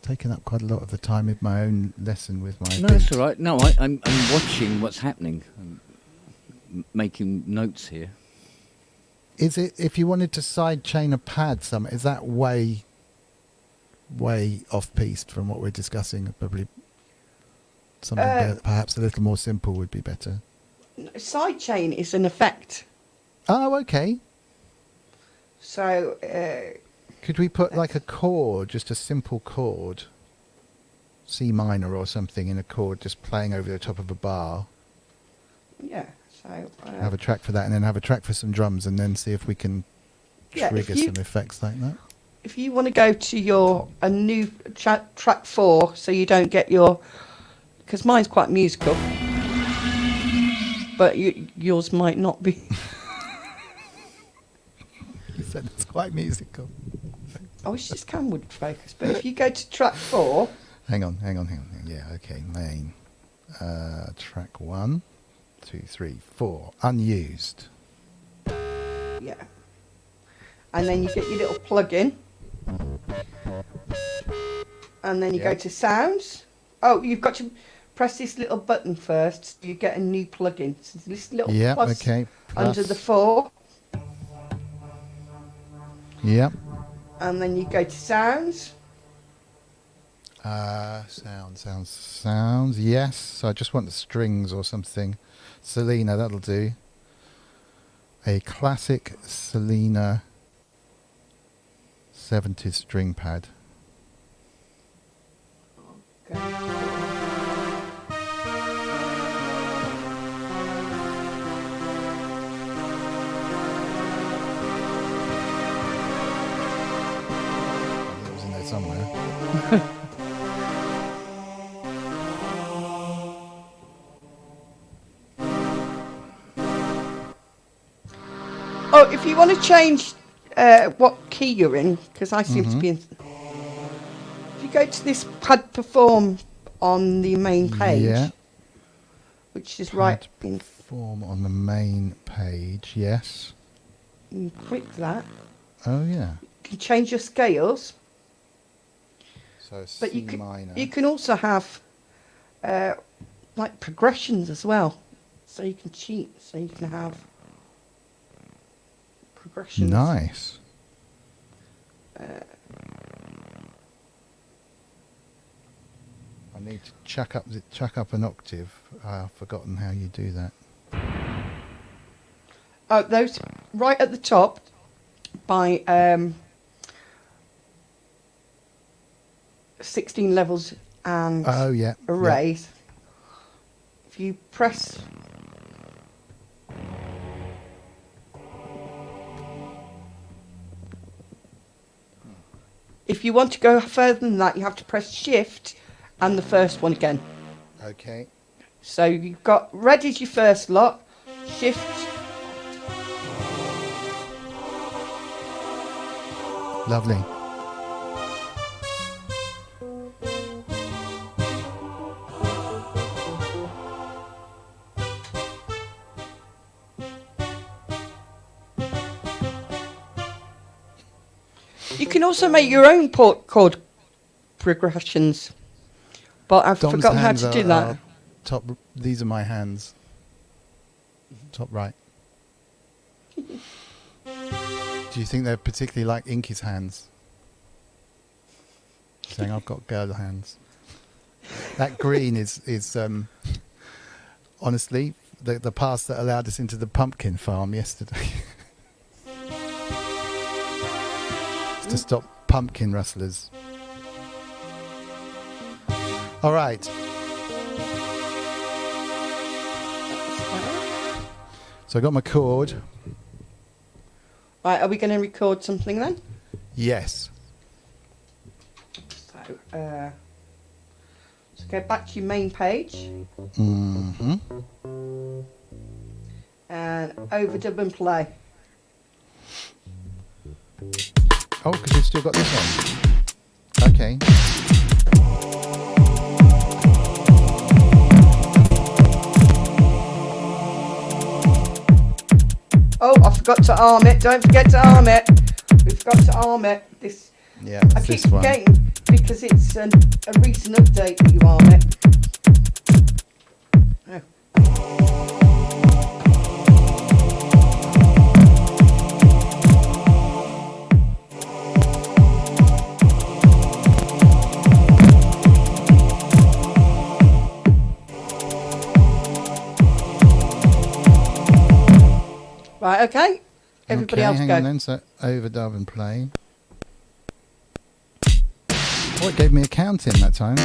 Taken up quite a lot of the time with my own lesson with my. No, that's all right. No, I'm watching what's happening. I'm making notes here. Is it, if you wanted to sidechain a pad, is that way off piste from what we're discussing? Probably something perhaps a little more simple would be better. Sidechain is an effect. Oh, okay. So Could we put like a chord, just a simple chord? C minor or something in a chord, just playing over the top of a bar. Yeah. So Have a track for that, and then have a track for some drums, and then see if we can Yeah, trigger some effects like that. if you want to go to a new track 4, so you don't get because mine's quite musical, but yours might not be. You said it's quite musical. I wish this cam would focus, but if you go to track 4, Hang on. Yeah, okay, main. Track 1, 2, 3, 4, unused. yeah, and then you get your little plug-in, and then you go to sounds. Oh, you've got to press this little button first, so you get a new plug-in. So this little plus okay. under the 4, Yep. and then you go to sounds. Sounds. Yes. So I just want the strings or something. Selena, that'll do. A classic Selena 70s string pad. It was in there somewhere. Oh, if you want to change what key you're in, because I seem to be in. If you go to this pad perform on the main page, Yeah. which is right in, Form on the main page, yes. you click that, Oh yeah. you can change your scales, So but C minor. you can also have like progressions as well, so you can cheat, so you can have progressions. Nice. I need to chuck up an octave. I've forgotten how you do that. Oh, those right at the top by 16 levels and Oh yeah. arrays. If you press if you want to go further than that, you have to press shift and the first one again. Yeah. Okay. So you've got red is your first lot, shift. Lovely. You can also make your own chord progressions, but I've Dom's forgotten how hands to do are that. top. These are my hands. Top right. Do you think they're particularly like Inky's hands? Saying I've got girl hands. That green is honestly the pass that allowed us into the pumpkin farm yesterday. It's to stop pumpkin rustlers. All right. So I got my chord. Right, are we going to record something then? Yes. So go back to your main page Mm-hmm. and overdub and play. Oh, because you've still got this on. Okay. Oh, I forgot to arm it. Don't forget to arm it. We forgot to arm it. This Yeah, I it's keep this one. forgetting because it's a recent update that you arm it. Oh. Right, okay. Everybody Okay, else hang go. on then. So overdub and play. Oh, it gave me a count in that time.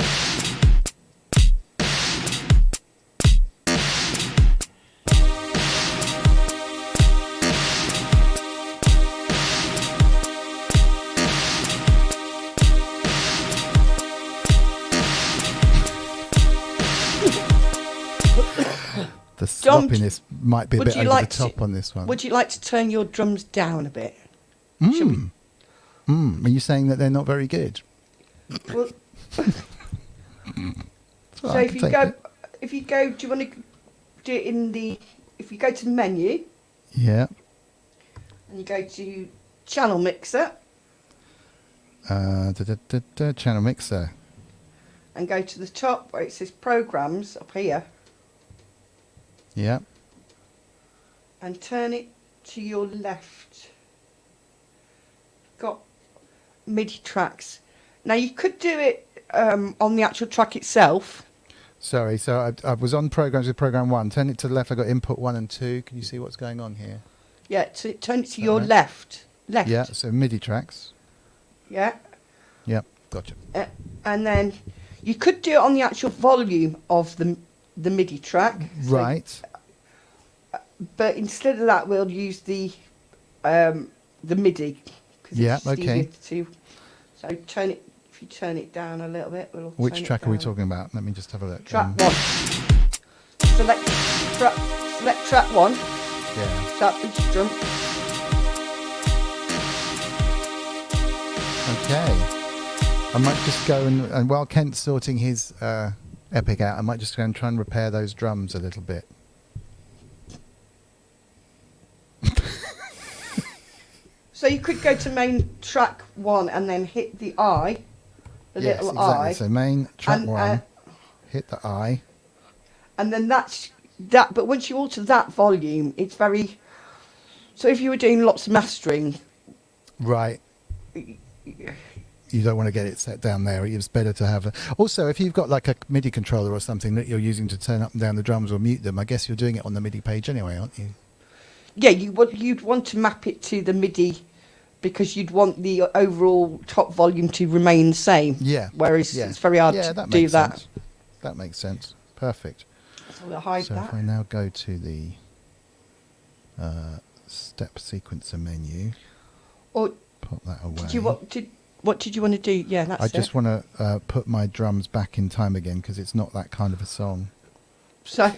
Dom, dropping this might be a would bit you over like the top to- on this one. Would you like to turn your drums down a bit? Are you saying that they're not very good? Well, It's all so right, I if can you take go, it. if you go, do you want to do it in the? If you go to menu Yeah. and you go to channel mixer Channel mixer. and go to the top where it says programs up here Yeah. and turn it to your left. Got MIDI tracks. Now you could do it on the actual track itself. Sorry, so I was on programs with program 1. Turn it to the left. I got input 1 and 2. Can you see what's going on here? Yeah, turn it to that your right? left. Left. Yeah. So MIDI tracks. Yeah. Yep. Gotcha. And then you could do it on the actual volume of the MIDI track. So- Right. but instead of that, we'll use the MIDI. 'Cause Yeah, it's just okay. easier to, so turn it. If you turn it down a little bit, we'll. Which turn it track are we down. talking about? Let me just have a look. Track 1. Select track 1. Yeah. Start with your drum. Okay. I might just go and while Kent's sorting his epic out, I might just go and try and repair those drums a little bit. So you could go to main track 1 and then hit the I, the Yes, little exactly. I, So main track and, 1, hit the I. and then that's that. But once you alter that volume, it's very. So if you were doing lots of mastering, Right. You don't want to get it set down there. It's better to have a... Also, if you've got like a MIDI controller or something that you're using to turn up and down the drums or mute them, I guess you're doing it on the MIDI page anyway, aren't you? yeah, you'd want to map it to the MIDI because you'd want the overall top volume to remain the same. Yeah. Whereas Yeah. it's very hard Yeah, to that do makes that. sense. That makes sense. Perfect. So we'll hide So that. if I now go to the step sequencer menu, Or pop that away. what did you want to do? Yeah, that's I it. just want to put my drums back in time again because it's not that kind of a song. So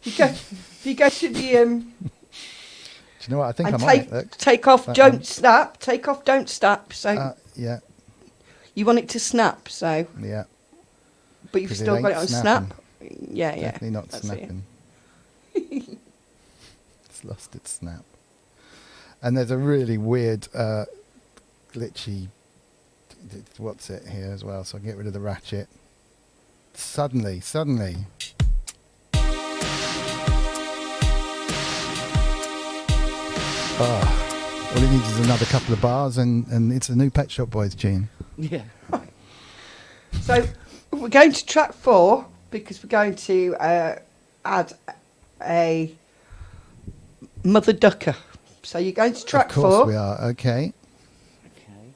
if you go to the Do you know what? I think and I'm on it. Look. take off, That don't one. snap. Take off, don't snap. So Yeah, you want it to snap. So, yeah. but you've 'Cause it still got ain't it on snapping. snap. Yeah, yeah. Definitely not that's it. snapping. It's lost its snap. And there's a really weird, glitchy, what's it here as well, so I'll get rid of the ratchet. Suddenly. Oh, all it needs is another couple of bars and it's a new Pet Shop Boys tune. Yeah. So we're going to track 4 because we're going to add a mother ducker. So you're going to track Of course 4. we are, okay. Okay.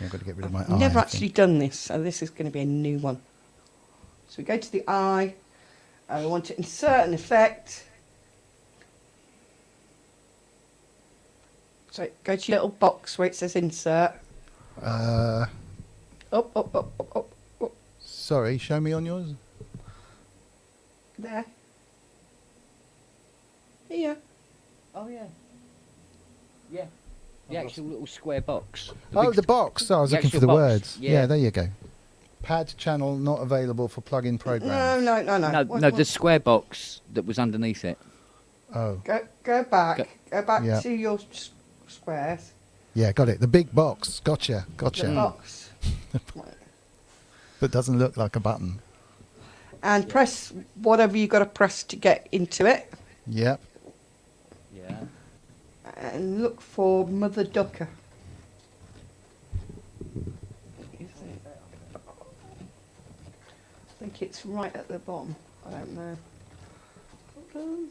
I've got to get rid of my I've eye. never I actually think. done this, so this is going to be a new one. So we go to the eye, and we want to insert an effect. So go to your little box where it says insert. Up. Sorry, show me on yours. There. Here. Oh yeah. Yeah. The actual little square box. Oh, the box. Oh, I was the looking for actual the box, words. yeah. Yeah, there you go. Pad channel not available for plug-in programs. No. No, What- the square box that was underneath it. Oh, Go back. Go back Yeah. to your squares. yeah, got it. The big box. Gotcha. The box. That doesn't look like a button. And press whatever you've got to press to get into it. Yep. Yeah. And look for Mother Ducker. Is it? I think it's right at the bottom. I don't know. Hold on.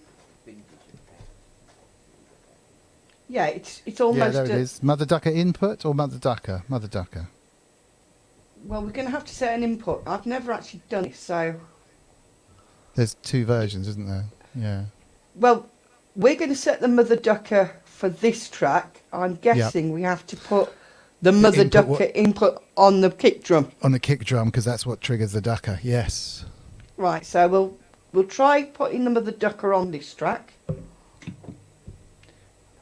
Yeah, it's Yeah, almost. there it is. Mother Ducker input or Mother Ducker? Mother Ducker. Well, we're going to have to set an input. I've never actually done it, so. There's 2 versions, isn't there? Yeah. Well, we're going to set the Mother Ducker for this track. I'm guessing we have to put the Mother input Ducker what? input on the kick drum. On the kick drum, because that's what triggers the ducker. Yes. Right, so we'll we'll try putting the mother ducker on this track.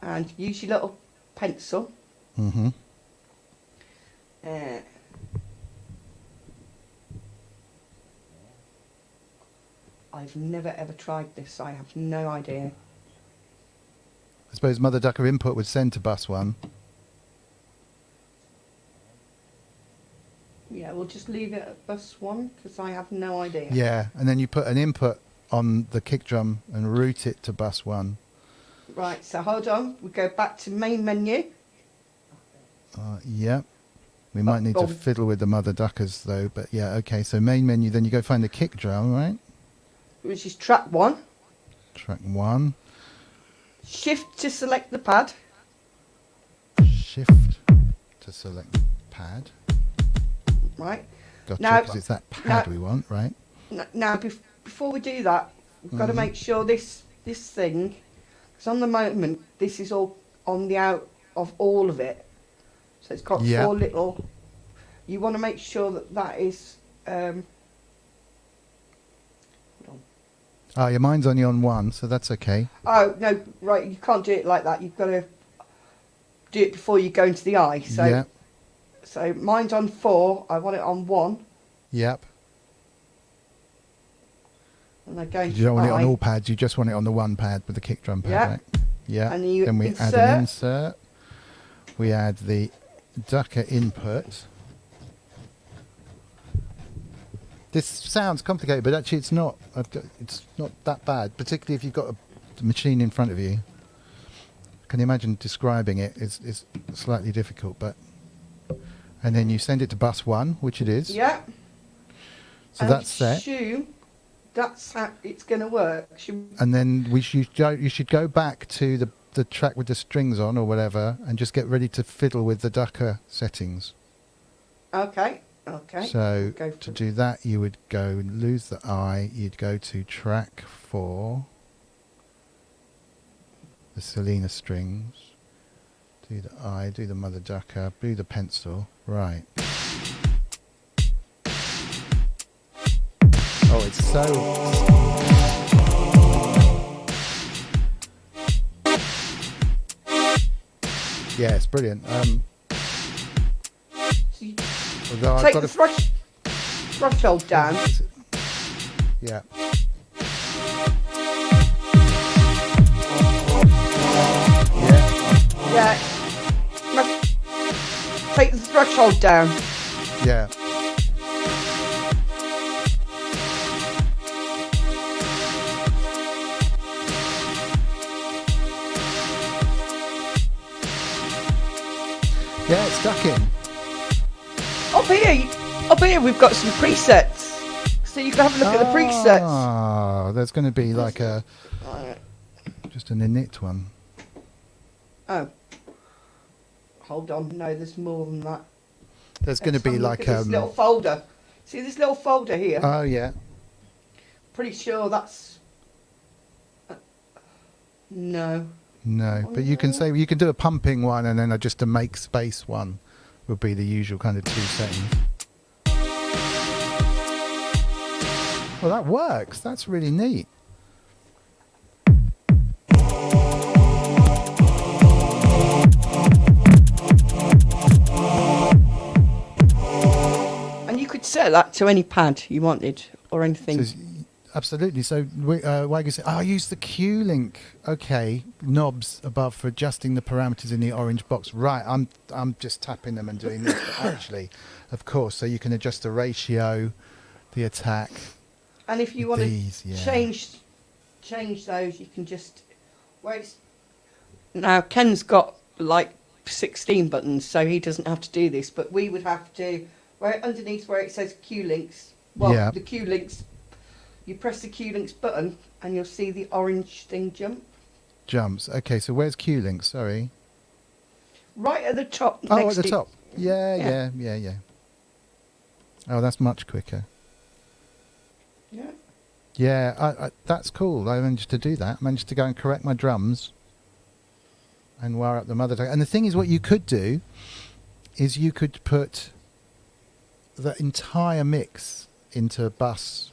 And use your little pencil. Mm-hmm. I've never ever tried this. I have no idea. I suppose mother ducker input would send to bus 1. Yeah, we'll just leave it at bus 1 because I have no idea. Yeah, and then you put an input on the kick drum and route it to bus 1. Right, so hold on. We go back to main menu. Yeah. We might need to fiddle with the mother duckers though, but yeah, okay. So main menu, then you go find the kick drum, right? Which is track 1. Track 1. Shift to select the pad. Shift to select pad. Right. Gotcha, Now- because it's that pad now- we want, right? Now, before we do that, we've got to make sure this thing, because on the moment, this is all on the out of all of it. So it's got Yeah. 4 little... You want to make sure that is... hold on. Oh, your mine's only on 1, so that's okay. Oh, no, right, you can't do it like that. You've got to do it before you go into the eye. So, Yeah. so mine's on 4. I want it on 1. Yep. And I go into You don't want it eye. on all pads, you just want it on the 1 pad with the kick drum pad, Yeah. right? Yeah. And you then we insert. add an insert. We add the ducker input. This sounds complicated, but actually it's not. It's not that bad, particularly if you've got a machine in front of you. Can you imagine describing it? It's slightly difficult, but... And then you send it to bus 1, which it is. Yeah. So And that's set. assume that's how it's going to work. And then you should go back to the track with the strings on or whatever and just get ready to fiddle with the ducker settings. Okay. Okay. So Go to for- do that, you would go lose the eye. You'd go to track 4, the Selena strings. Do the eye, do the mother ducker, do the pencil. Right. Oh, it's so... Yeah, it's brilliant. So you Although I've take got the to... threshold down. Yeah. Yeah. Yeah. Take the threshold down. Yeah. Yeah, it's ducking. Up here we've got some presets. So you can have a look at the presets. Ah, there's going to be like just an init one. Oh. Hold on, no, there's more than that. There's going to Let's be have a look like at this little folder. See this little folder here? Oh yeah. Pretty sure that's... no. No, but you can say you can do a pumping one and then just a make space one would be the usual kind of 2 settings. Well, that works. That's really neat. And you could set that to any pad you wanted or anything. So, absolutely. So Waggy said, I use the Q-link. Okay, knobs above for adjusting the parameters in the orange box. Right, I'm just tapping them and doing this. But actually, of course, so you can adjust the ratio, the attack. And if you want These, to yeah. change those, you can just... Now, Ken's got like 16 buttons, so he doesn't have to do this, but we would have to... underneath where it says Q-links, Yeah. the Q-links, you press the Q-links button and you'll see the orange thing jump. Jumps. Okay, so where's Q-link? Sorry. Right at the top. Oh, next at the to- top. Yeah. Oh, that's much quicker. Yeah. Yeah, that's cool. I managed to do that. I managed to go and correct my drums and wire up the mother ducker. And the thing is, what you could do is you could put the entire mix into bus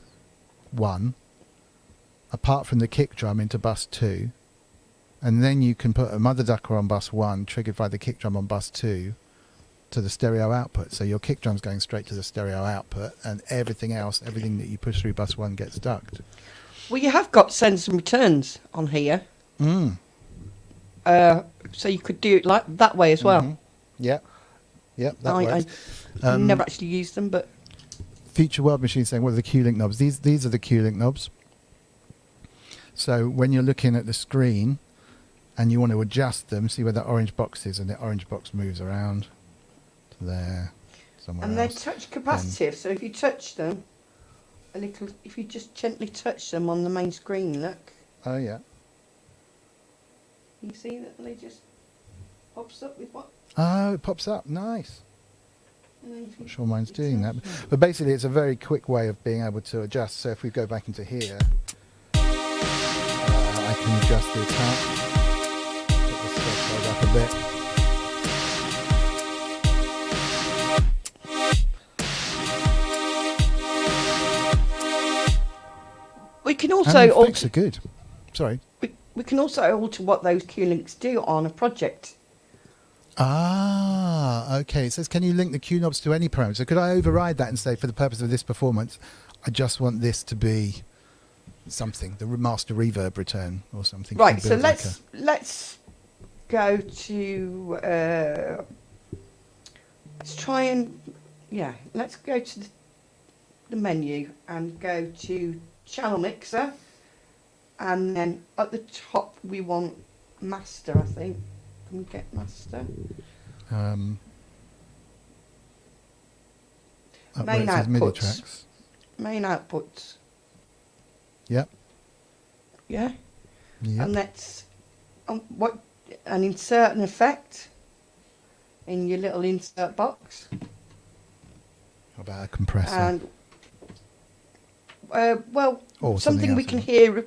1 apart from the kick drum into bus 2, and then you can put a mother ducker on bus 1 triggered by the kick drum on bus 2 to the stereo output. So your kick drum's going straight to the stereo output, and everything else, everything that you push through bus 1 gets ducked. Well, you have got sends and returns on here. So you could do it like that way as well. Yep, that works. I never actually used them, but Future World Machine saying, what are the Q-link knobs? These are the Q-link knobs. So when you're looking at the screen and you want to adjust them, see where that orange box is, and the orange box moves around to there, somewhere and else. they're touch capacitive. So if you touch them a little, if you just gently touch them on the main screen, look, Oh yeah. you see that they just pops up with what? Oh, it pops up. Nice. And then if you Not sure mine's doing that. touch But basically, it's a very quick way of being able to adjust. So if we go back into here, I can adjust the account. Put the threshold up a bit. We can And also the effects alter. are good. Sorry. We can also alter what those Q-links do on a project. Ah, okay. It says, can you link the Q knobs to any parameter? So could I override that and say, for the purpose of this performance, I just want this to be something, the master reverb return or something. Right. So Build like let's go to. Let's try and let's go to the menu and go to channel mixer, and then at the top we want master. I think. Can we get master? up where Main it says MIDI outputs. tracks. Main outputs. Yep. Yeah. Yep. And let's and insert an effect in your little insert box. How about a compressor? And Or something we else. can hear.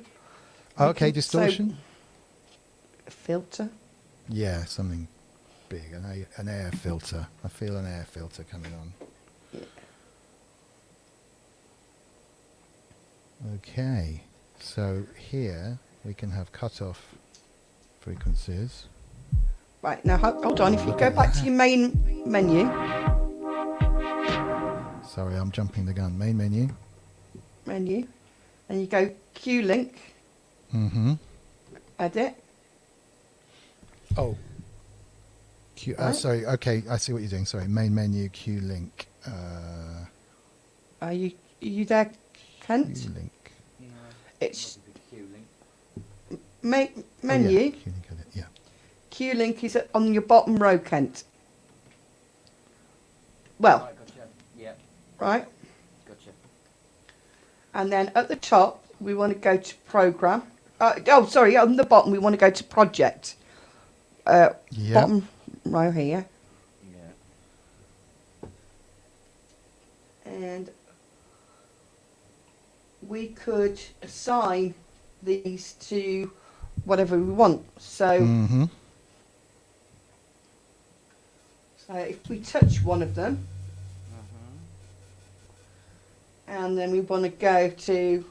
Okay, can- distortion. so, a filter. Yeah, something big. An air filter. I feel an air filter coming on. Yeah. Okay, so here we can have cutoff frequencies. Right, now hold on. If you Look go at back that. to your main menu, Sorry, I'm jumping the gun. Main menu. and you go Q-link, Mm-hmm. edit. Oh. Q. Right. Sorry. Okay, I see what you're doing. Sorry. Main menu. Q-link. Are you there, Kent? Q-link. It's Oh, menu. yeah. Q-link edit. Yeah. Q-link is on your bottom row, Kent. Well, Gotcha. Yeah, right. gotcha. And then at the top, we want to go to program. Sorry, on the bottom, we want to go to project. Yeah. Bottom row here. Yeah. And we could assign these to whatever we want. So, Mm-hmm. so if we touch one of them, and then we want to go to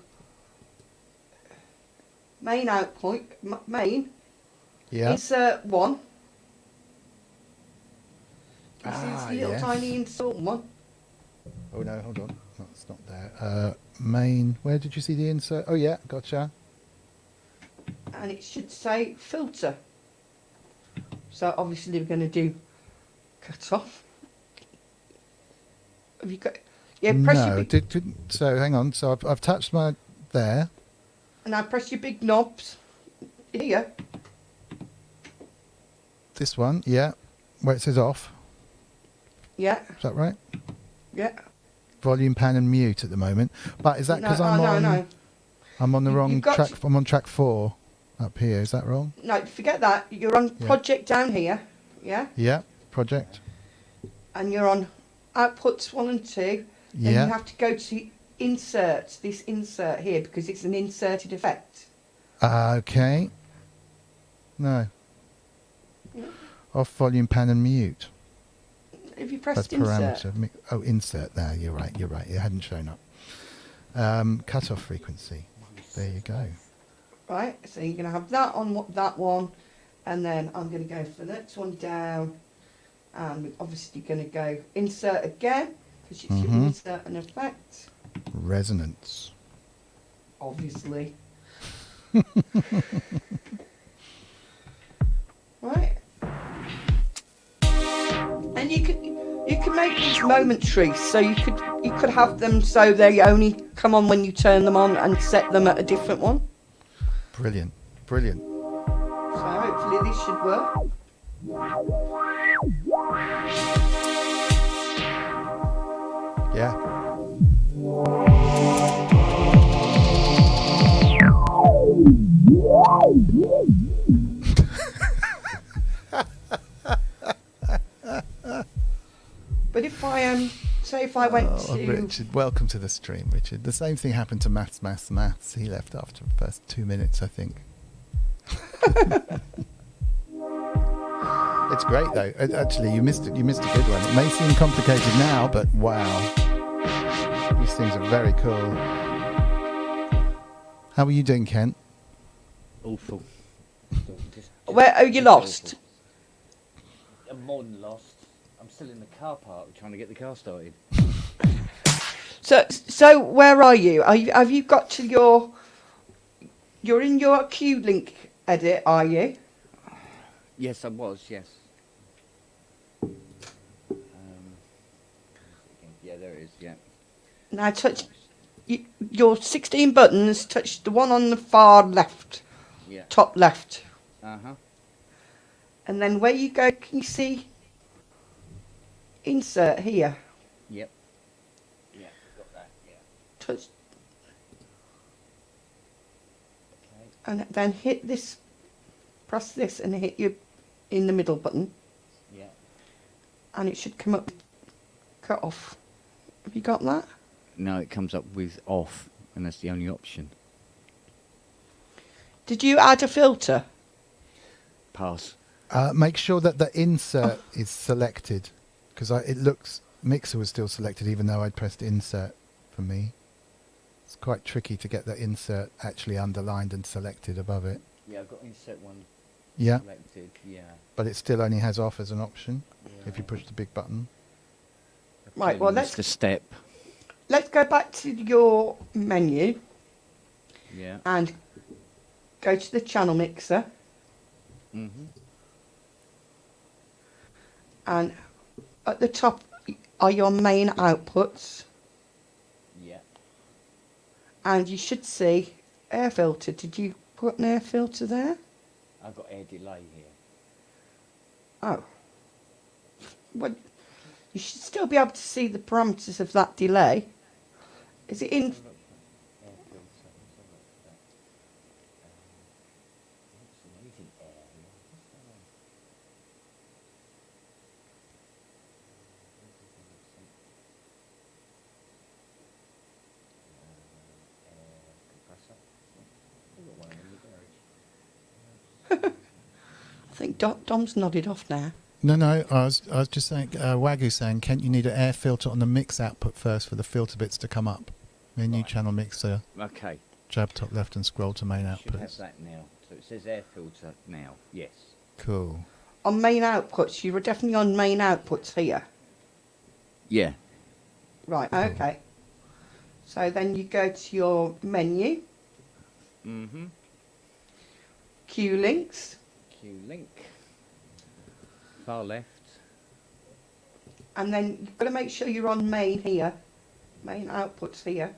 main output, main, Yeah. insert one. You see Ah, this little yes. tiny insert one? Oh no, hold on. No, it's not there. Main. Where did you see the insert? Oh yeah, gotcha. And it should say filter. So obviously we're going to do cut off. Have you got? Yeah, press your No. big, So hang on. So I've touched my there. and now press your big knobs here. This one. Yeah. Where it says off. Yeah, Is that right? yeah. Volume, pan, and mute at the moment. But is that because I'm on? No. I'm on the You've wrong got track. to- I'm on track 4 up here. Is that wrong? No, forget that. You're on Yeah. project down here, yeah, Yeah. Project. and you're on outputs 1 and 2. Then Yeah. you have to go to insert, this insert here, because it's an inserted effect. Okay. No. Yeah. Off, volume, pan, and mute. If you That's press insert, parameter. Oh, insert there. You're right. It hadn't shown up. Cutoff frequency. There you go. Right, so you're going to have that on that one, and then I'm going to go for the next one down, and we're obviously going to go insert again, because it should insert an effect, Resonance. obviously. Right. And you can make these momentary, so you could have them so they only come on when you turn them on, and set them at a different one. Brilliant. Brilliant. So hopefully this should work. Yeah. But if I say if I went to Richard, welcome to the stream, Richard. The same thing happened to Maths. He left after the first 2 minutes, I think. It's great though. Actually, you missed it. You missed a good one. It may seem complicated now, but wow, these things are very cool. Mm-hmm. How are you doing, Kent? Awful. where are you lost? I'm more than lost. I'm still in the car park trying to get the car started. So where are you? Have you got to you're in your Q-link edit, are you? Yes, I was, yes. Yeah, there it is, yeah. Now touch your 16 buttons, touch the one on the far left, Yeah. top left. Uh-huh. And then where you go, can you see insert here? Yep. Yeah, got that, yeah. Touch Okay. and then hit this, press this and hit your in the middle button, Yeah. and it should come up cut off. Have you got that? No, it comes up with off, and that's the only option. Did you add a filter? Pass. Make sure that the insert is selected, because it looks mixer was still selected even though I'd pressed insert for me. It's quite tricky to get the insert actually underlined and selected above it. Yeah, I've got insert one Yeah, selected, yeah. but it still only has off as an option if you push the big button. Right, well, That's the step. Let's go back to your menu Yeah. and go to the channel mixer, Mm-hmm. and at the top are your main outputs, Yeah. and you should see air filter. Did you put an air filter there? I've got air delay here. Oh. Well, you should still be able to see the parameters of that delay. Is it in? Air filter. Let's have a look at that. It's amazing air here. What's that on? Air compressor. We've got one in the garage. I think Dom's nodded off now. No, I was just saying, Wagyu saying, Kent, you need an air filter on the mix output first for the filter bits to come up. Menu Right. channel mixer, Okay. jab top left and scroll to main Should have outputs. that now. So it says air filter now. Yes. Cool. On main outputs, you were definitely on main outputs here. Yeah. Right, okay. So then you go to your menu, Mm-hmm. Q-links, Q-link. Far left. and then you've got to make sure you're on main here, main outputs here,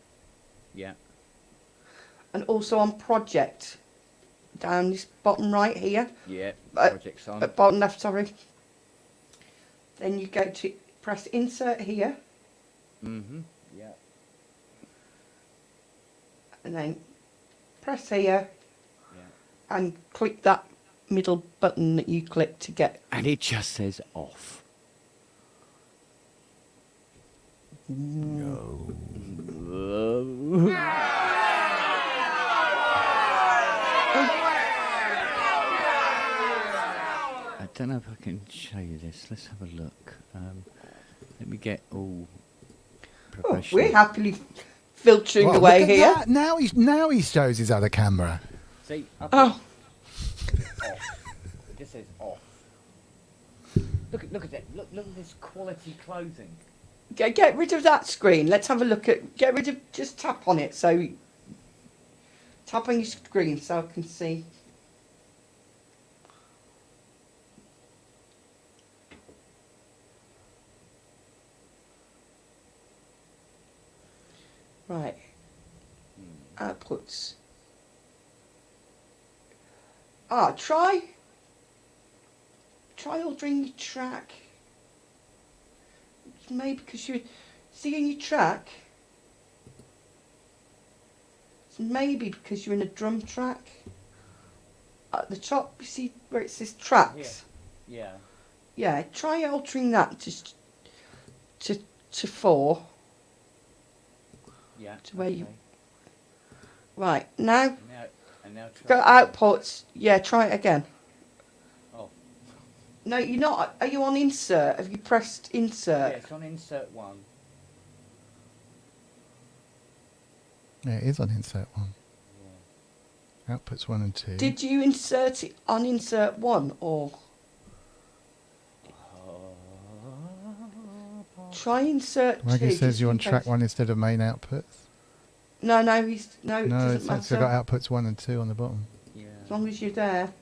Yeah. and also on project, down this bottom right here, Yeah. Uh, Project's on. bottom left, sorry. Then you go to press insert here, Mm-hmm. Yeah. and then press here, Yeah. and click that middle button that you clicked to get. And it just says off. No. I don't know if I can show you this. Let's have a look. Let me get all Oh, professional. we're happily filtering Well, away look at here. that. Now he shows his other camera. See? Up Oh, off. It just says off. Look at that. Look at this quality clothing. get rid of that screen. Let's have a look at. Get rid of. Just tap on it. So tap on your screen so I can see. Right. Outputs. Try altering your track. Maybe because you're seeing your track. It's maybe because you're in a drum track. At the top, you see where it says tracks. Yeah. Yeah. Try altering that just to 4. Yeah. To where you. okay. Right now, And now try go it. outputs. Yeah. Try it again. Oh. No, you're not. Are you on insert? Have you pressed Yeah, insert? it's on insert 1. Yeah, it is on insert 1. Yeah. Outputs 1 and 2. Did you insert it on insert 1 or try insert 2? Maggie says just you're in on track case. 1 instead of main outputs. No, it No, doesn't it's matter. got outputs 1 and 2 on the bottom. Yeah. As long as you're there.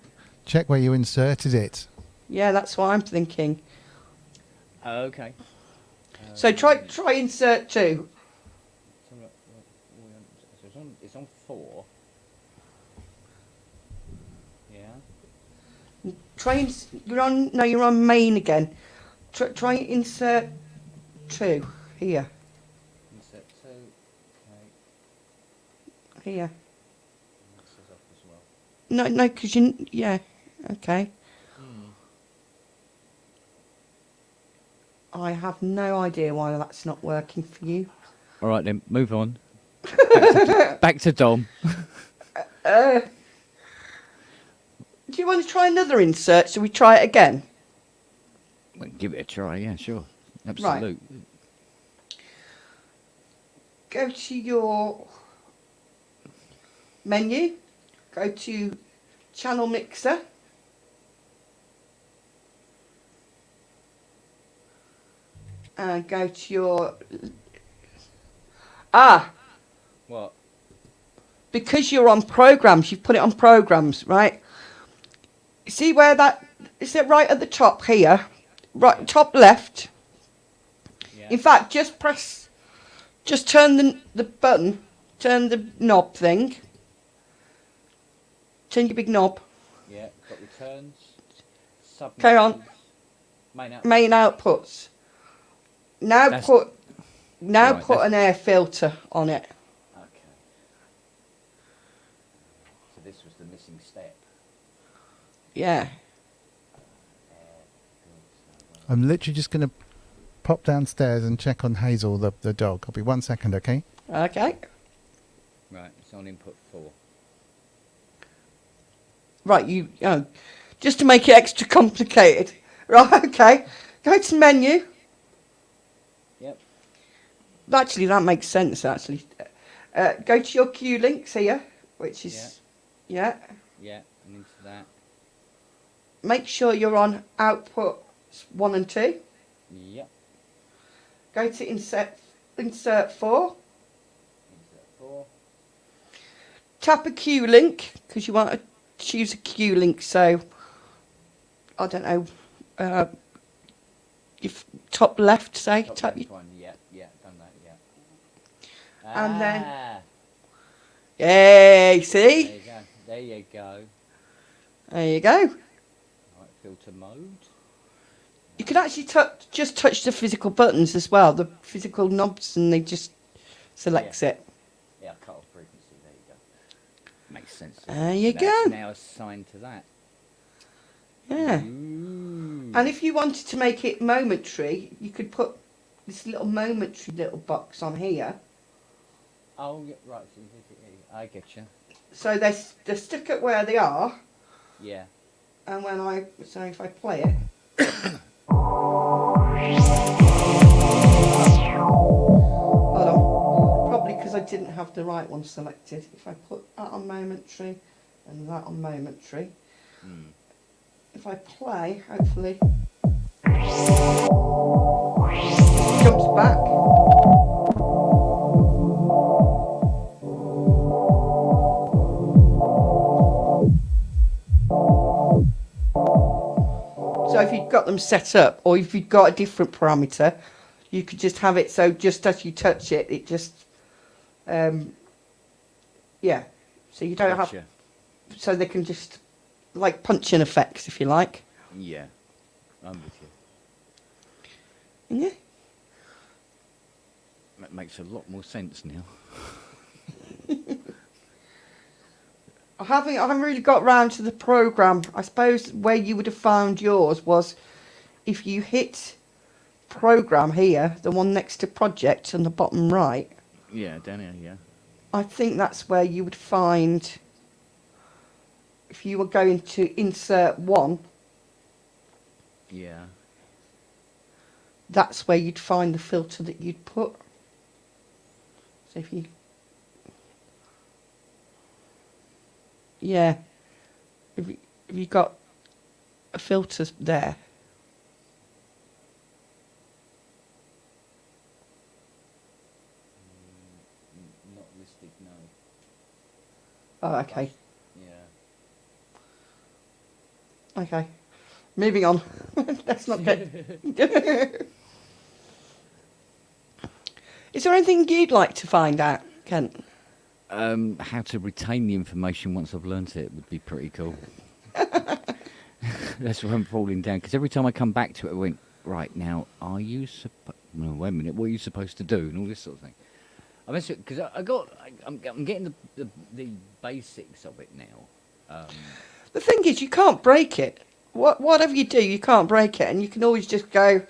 Check where you inserted it. Yeah, that's what I'm thinking. Okay. So try insert 2. So it's on 4. Yeah. You're on main again. Try insert 2 here. Insert 2. Okay. Here. And that says off as well. No, because yeah, okay. I have no idea why that's not working for you. All right then, move on. Back to Dom. Do you want to try another insert? Shall we try it again? Well, give it a try. Yeah, sure. Absolutely. Go to your menu. Go to channel mixer. And go to your... What? Because you're on programs, you've put it on programs, right? See where that... Is it right at the top here? Right, top left. Yeah. In fact, just press... Just turn the button. Turn the knob thing. Turn your big knob. Yeah. Got returns. Submit. Carry on. Main out. Main outputs. Now That's- put Right, put that's- an air filter on it. Okay. So this was the missing step. Yeah. I'm literally just going to pop downstairs and check on Hazel, the dog. I'll be 1 second, okay? Okay. Right. It's on input 4. Right, just to make it extra complicated. Right, okay. Go to menu. Yep. Actually, that makes sense, actually. Go to your Q-links here, which is... Yeah. Yeah. And into that. Make sure you're on output 1 and 2. Yep. Go to insert 4. Insert 4. Tap a Q-link, because you want to choose a Q-link, so... I don't know... your top left, say. Top Tap left your, one. Yeah. Yeah. Done that. Yeah. And then- Ah, Yay, see? there you go. There you go. There you go. Right. Filter mode. You can actually just touch the physical buttons as well, the physical knobs, and they just selects it. Yeah. Cut off frequency. There you go. Makes sense. There you That's go. now assigned to that. Yeah. Ooh. And if you wanted to make it momentary, you could put this little momentary little box on here. Oh, yeah, right. So I get you. So they're stuck at where they are, Yeah. and if I play it. Hold on. Probably because I didn't have the right one selected. If I put that on momentary, and that on momentary. Mm. If I play, hopefully, jumps back. So if you've got them set up, or if you've got a different parameter, you could just have it so just as you touch it, it just, yeah. So you don't Gotcha. have, so they can just, like punch-in effects, if you like. Yeah, I'm with you. Yeah. That makes a lot more sense now. I haven't really got round to the program. I suppose where you would have found yours was if you hit program here, the one next to project on the bottom right. Yeah, down here, yeah. I think that's where you would find, if you were going to insert one, Yeah. that's where you'd find the filter that you'd put. So if you, yeah, if you got a filter there. Not listed, no. Oh, okay. Yeah. Okay. Moving on. Let's not get... Is there anything you'd like to find out, Kent? How to retain the information once I've learnt it would be pretty cool. That's where I'm falling down, because every time I come back to it, I went, right, now, are you no, wait a minute, what are you supposed to do, and all this sort of thing. I mean, because I'm getting the basics of it now. The thing is, you can't break it. Whatever you do, you can't break it, and you can always just go,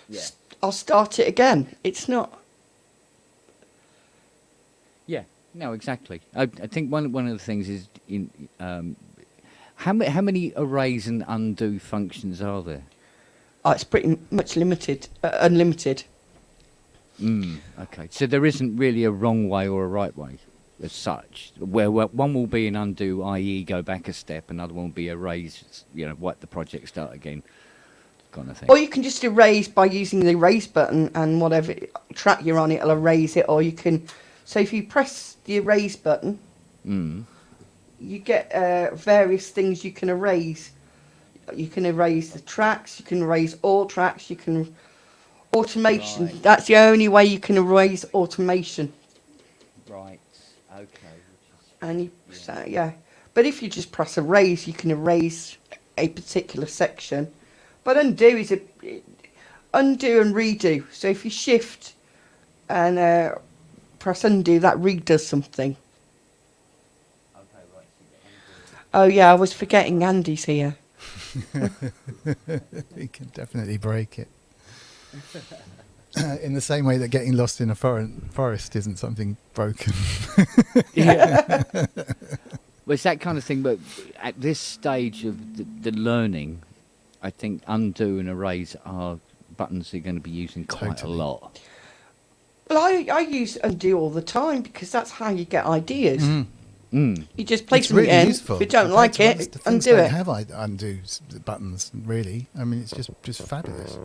Yeah. I'll start it again. It's not... Yeah, no, exactly. I think one of the things is how many erase and undo functions are there? Oh, it's pretty much limited, unlimited. Okay, so there isn't really a wrong way or a right way as such. Where one will be an undo, i.e., go back a step, another one will be erase, wipe the project, start again, kind of thing. Or you can just erase by using the erase button, and whatever track you're on, it'll erase it. Or you can, so if you press the erase button, you get various things you can erase. You can erase the tracks, you can erase all tracks, you can... Automation, Right. That's the only way you can erase automation. Right, okay. And you, so, yeah. But if you just press erase, you can erase a particular section. But undo is undo and redo. So if you shift and press undo, that redoes something. Okay, right, so you get undo. Oh yeah, I was forgetting Andy's here. You can definitely break it. In the same way that getting lost in a forest isn't something broken. Yeah. Well, it's that kind of thing, but at this stage of the learning, I think undo and erase are buttons they're going to be using quite Totally. a lot. Well, I use undo all the time because that's how you get ideas. Mm. You just place It's something really in. useful. If you don't Compared like to others, it, the things undo don't it. have undo buttons, really. I mean, it's just fabulous.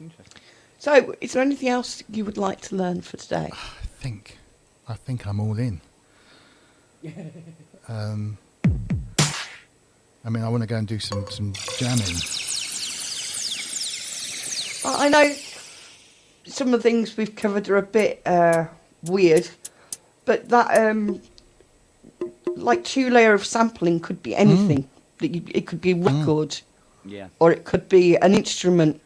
Interesting. So, is there anything else you would like to learn for today? I think I'm all in. I mean, I want to go and do some jamming. I know some of the things we've covered are a bit weird, but that like 2-layer of sampling could be anything. It could be a record, Yeah. or it could be an instrument.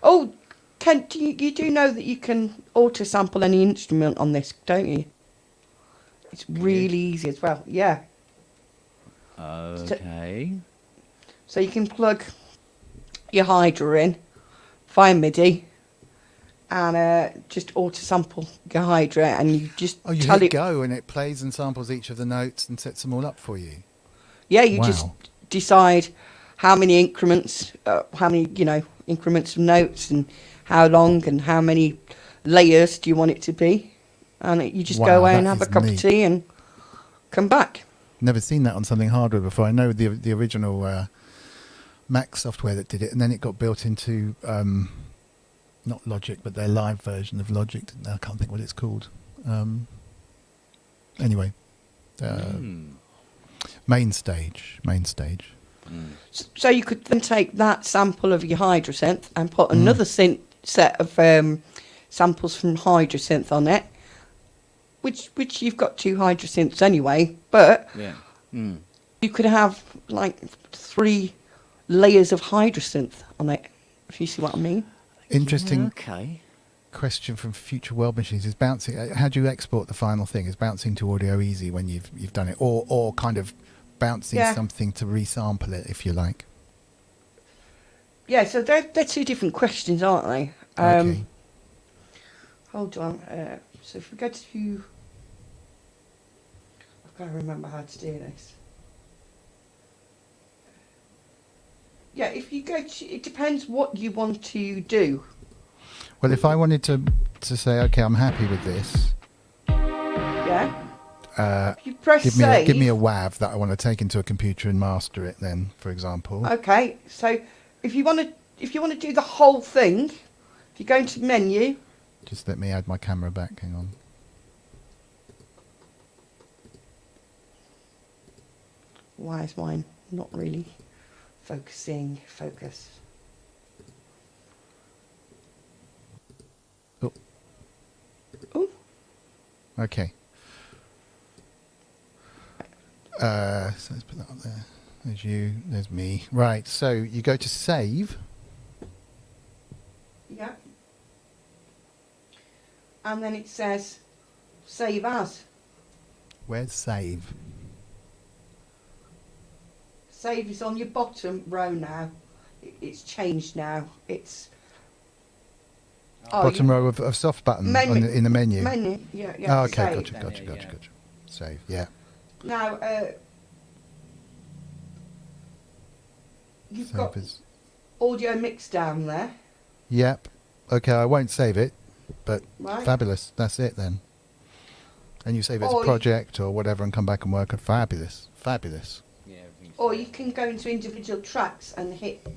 Oh, Kent, you do know that you can auto-sample any instrument on this, don't you? It's really easy as well. Yeah. Okay. So you can plug your Hydra in via MIDI and just auto-sample your Hydra, and you just Oh, you tell hit it. go and it plays and samples each of the notes and sets them all up for you. Yeah, you Wow. just decide how many increments, increments of notes, and how long and how many layers do you want it to be. and you just Wow, go away that and have a is cup neat. of tea and come back. Never seen that on something hardware before. I know the original Mac software that did it, and then it got built into not Logic, but their live version of Logic. I can't think what it's called. Anyway, main stage. So you could then take that sample of your Hydrasynth and put another set of samples from Hydrasynth on it, which you've got 2 Hydrasynths anyway, but you could have like 3 layers of Hydrasynth on it, if you see what I mean. Interesting Okay. question from Future World Machines is bouncing. How do you export the final thing? Is bouncing to audio easy when you've done it, or kind of bouncing something to resample it, if you like? Yeah, so they're 2 different questions, aren't they? Okay. Hold on. So if we go to... I can't remember how to do this. Yeah, if you go to... It depends what you want to do. Well, if I wanted to say, okay, I'm happy with this, Yeah? If you press give save... me a WAV that I want to take into a computer and master it. Then, for example. Okay, so if you want to do the whole thing, if you go into menu... Just let me add my camera back. Hang on. Why is mine not really focusing? Focus. Oh. Oh. Okay. So let's put that up there. There's you. There's me. Right. So you go to save. Yeah. And then it says save as. Where's save? Save is on your bottom row now. It's changed now. It's Bottom row of soft button in the menu. Menu, yeah. Oh, okay, save. gotcha. Save, yeah. Now, you've Save got as... audio mix down there. Yep. Okay, I won't save it, but Right. fabulous. That's it then. And you save it as Or a project or whatever and come back and work. Fabulous. Yeah, everything's Or there. you can go into individual tracks and hit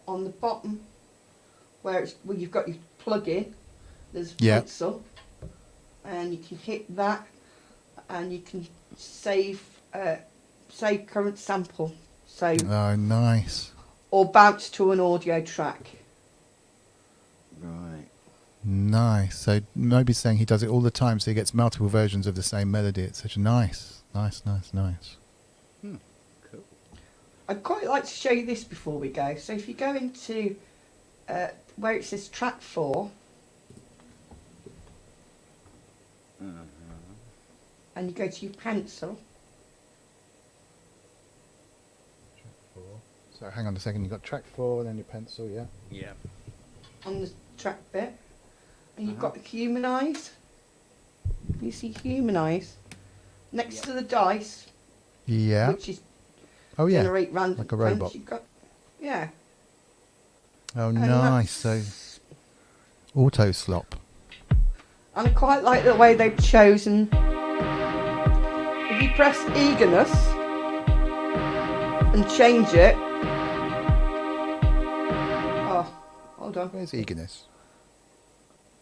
on the bottom where you've got your plug-in. There's Yeah. pencil, and you can hit that, and you can save current sample. So Oh, nice. or bounce to an audio track. Right. Nice. So Moby's saying he does it all the time, so he gets multiple versions of the same melody. It's such a nice. Cool. I'd quite like to show you this before we go. So if you go into where it says track 4, and you go to your pencil. So hang on a second. You've got track 4, then your pencil, yeah. Yeah. On the track bit, and you've got the humanise. You see humanise next to the dice, Yeah. which is Oh, yeah. generate random Like a robot. You've got, yeah. Oh, And nice. So that's- auto slop. And I quite like the way they've chosen. If you press eagerness and change it. Oh, hold on. Where's eagerness?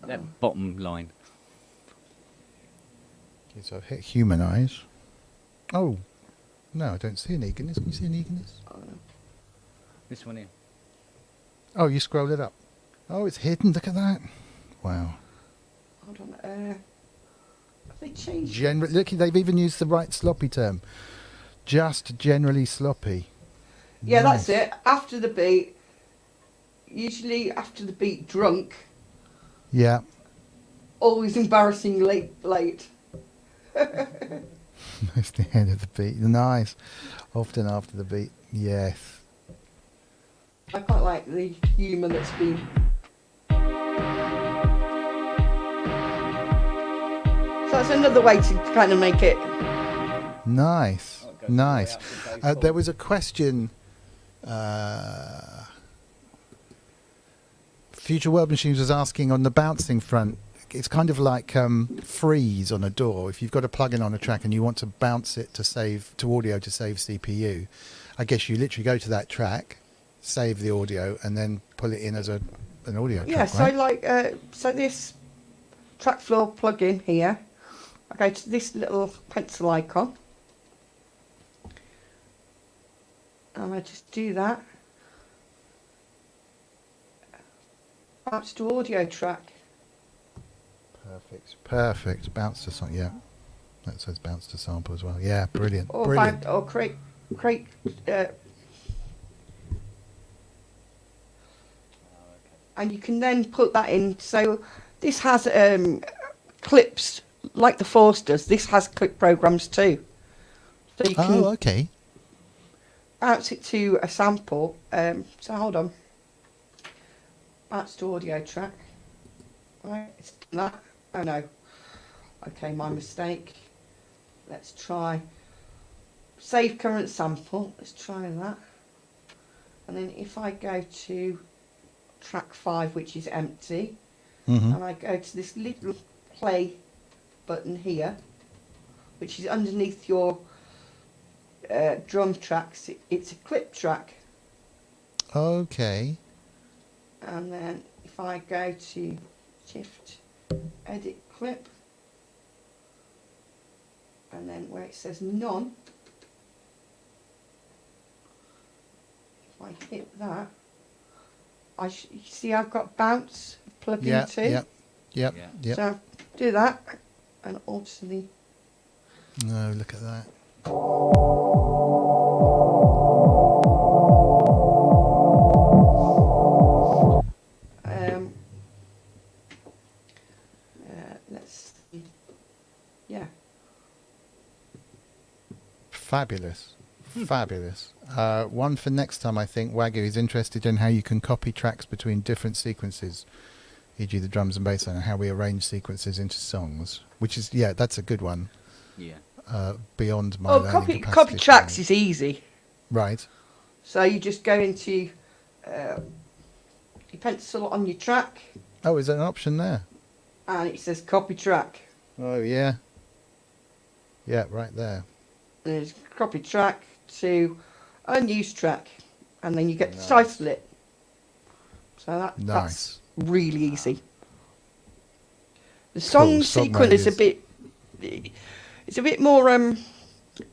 That bottom line. Okay, so I've hit humanise. Oh, no, I don't see an eagerness. Can you see an eagerness? This one here. Oh, you scrolled it up. Oh, it's hidden. Look at that. Wow. Hold on. Have they changed? Look, they've even used the right sloppy term. Just generally sloppy. Yeah, Nice. that's it. After the beat, usually after the beat, drunk. Yeah. Always embarrassingly late. It's the end of the beat. Nice. Often after the beat. Yes. I quite like the humour that's been. So that's another way to kind of make it. Nice. Oh, it goes Nice. way up and goes There was a question. Future World Machines was asking on the bouncing front. it's kind of like freeze on a door. If you've got a plug-in on a track and you want to bounce it to audio to save CPU, I guess you literally go to that track, save the audio, and then pull it in as an audio Yeah, track, right? so this track floor plug-in here, I go to this little pencil icon, and I just do that. Bounce to audio track. Perfect. Bounce to sample. Yeah, that says bounce to sample as well. Yeah, brilliant. Or Brilliant. or create. And you can then put that in. So this has clips like the Forsters. This has clip programs too. So you can okay. bounce it to a sample. So hold on. Bounce to audio track. Right, it's done that. Oh no. Okay, my mistake. Let's try save current sample. Let's try that. And then if I go to track 5, which is empty, Mm-hmm. and I go to this little play button here, which is underneath your drum tracks. It's a clip track. Okay. And then if I go to shift edit clip, and then where it says none, if I hit that, you see I've got bounce plug into. Yep. So do that and alter the. No, look at that. Let's see. Yeah. Fabulous. Fabulous. One for next time, I think. Wagyu is interested in how you can copy tracks between different sequences, e.g. the drums and bass line, and how we arrange sequences into songs, which is, yeah, that's a good one. Yeah. Beyond my Oh, learning capacity. copy tracks is easy. Right. So you just go into your pencil on your track, Oh, is there an option there? and it says copy track. Oh, yeah. Yeah, right there. There's copy track to unused track, and then you get to title it. So that's Nice. really easy. The song Song sequence is a ranges. bit. It's a bit more.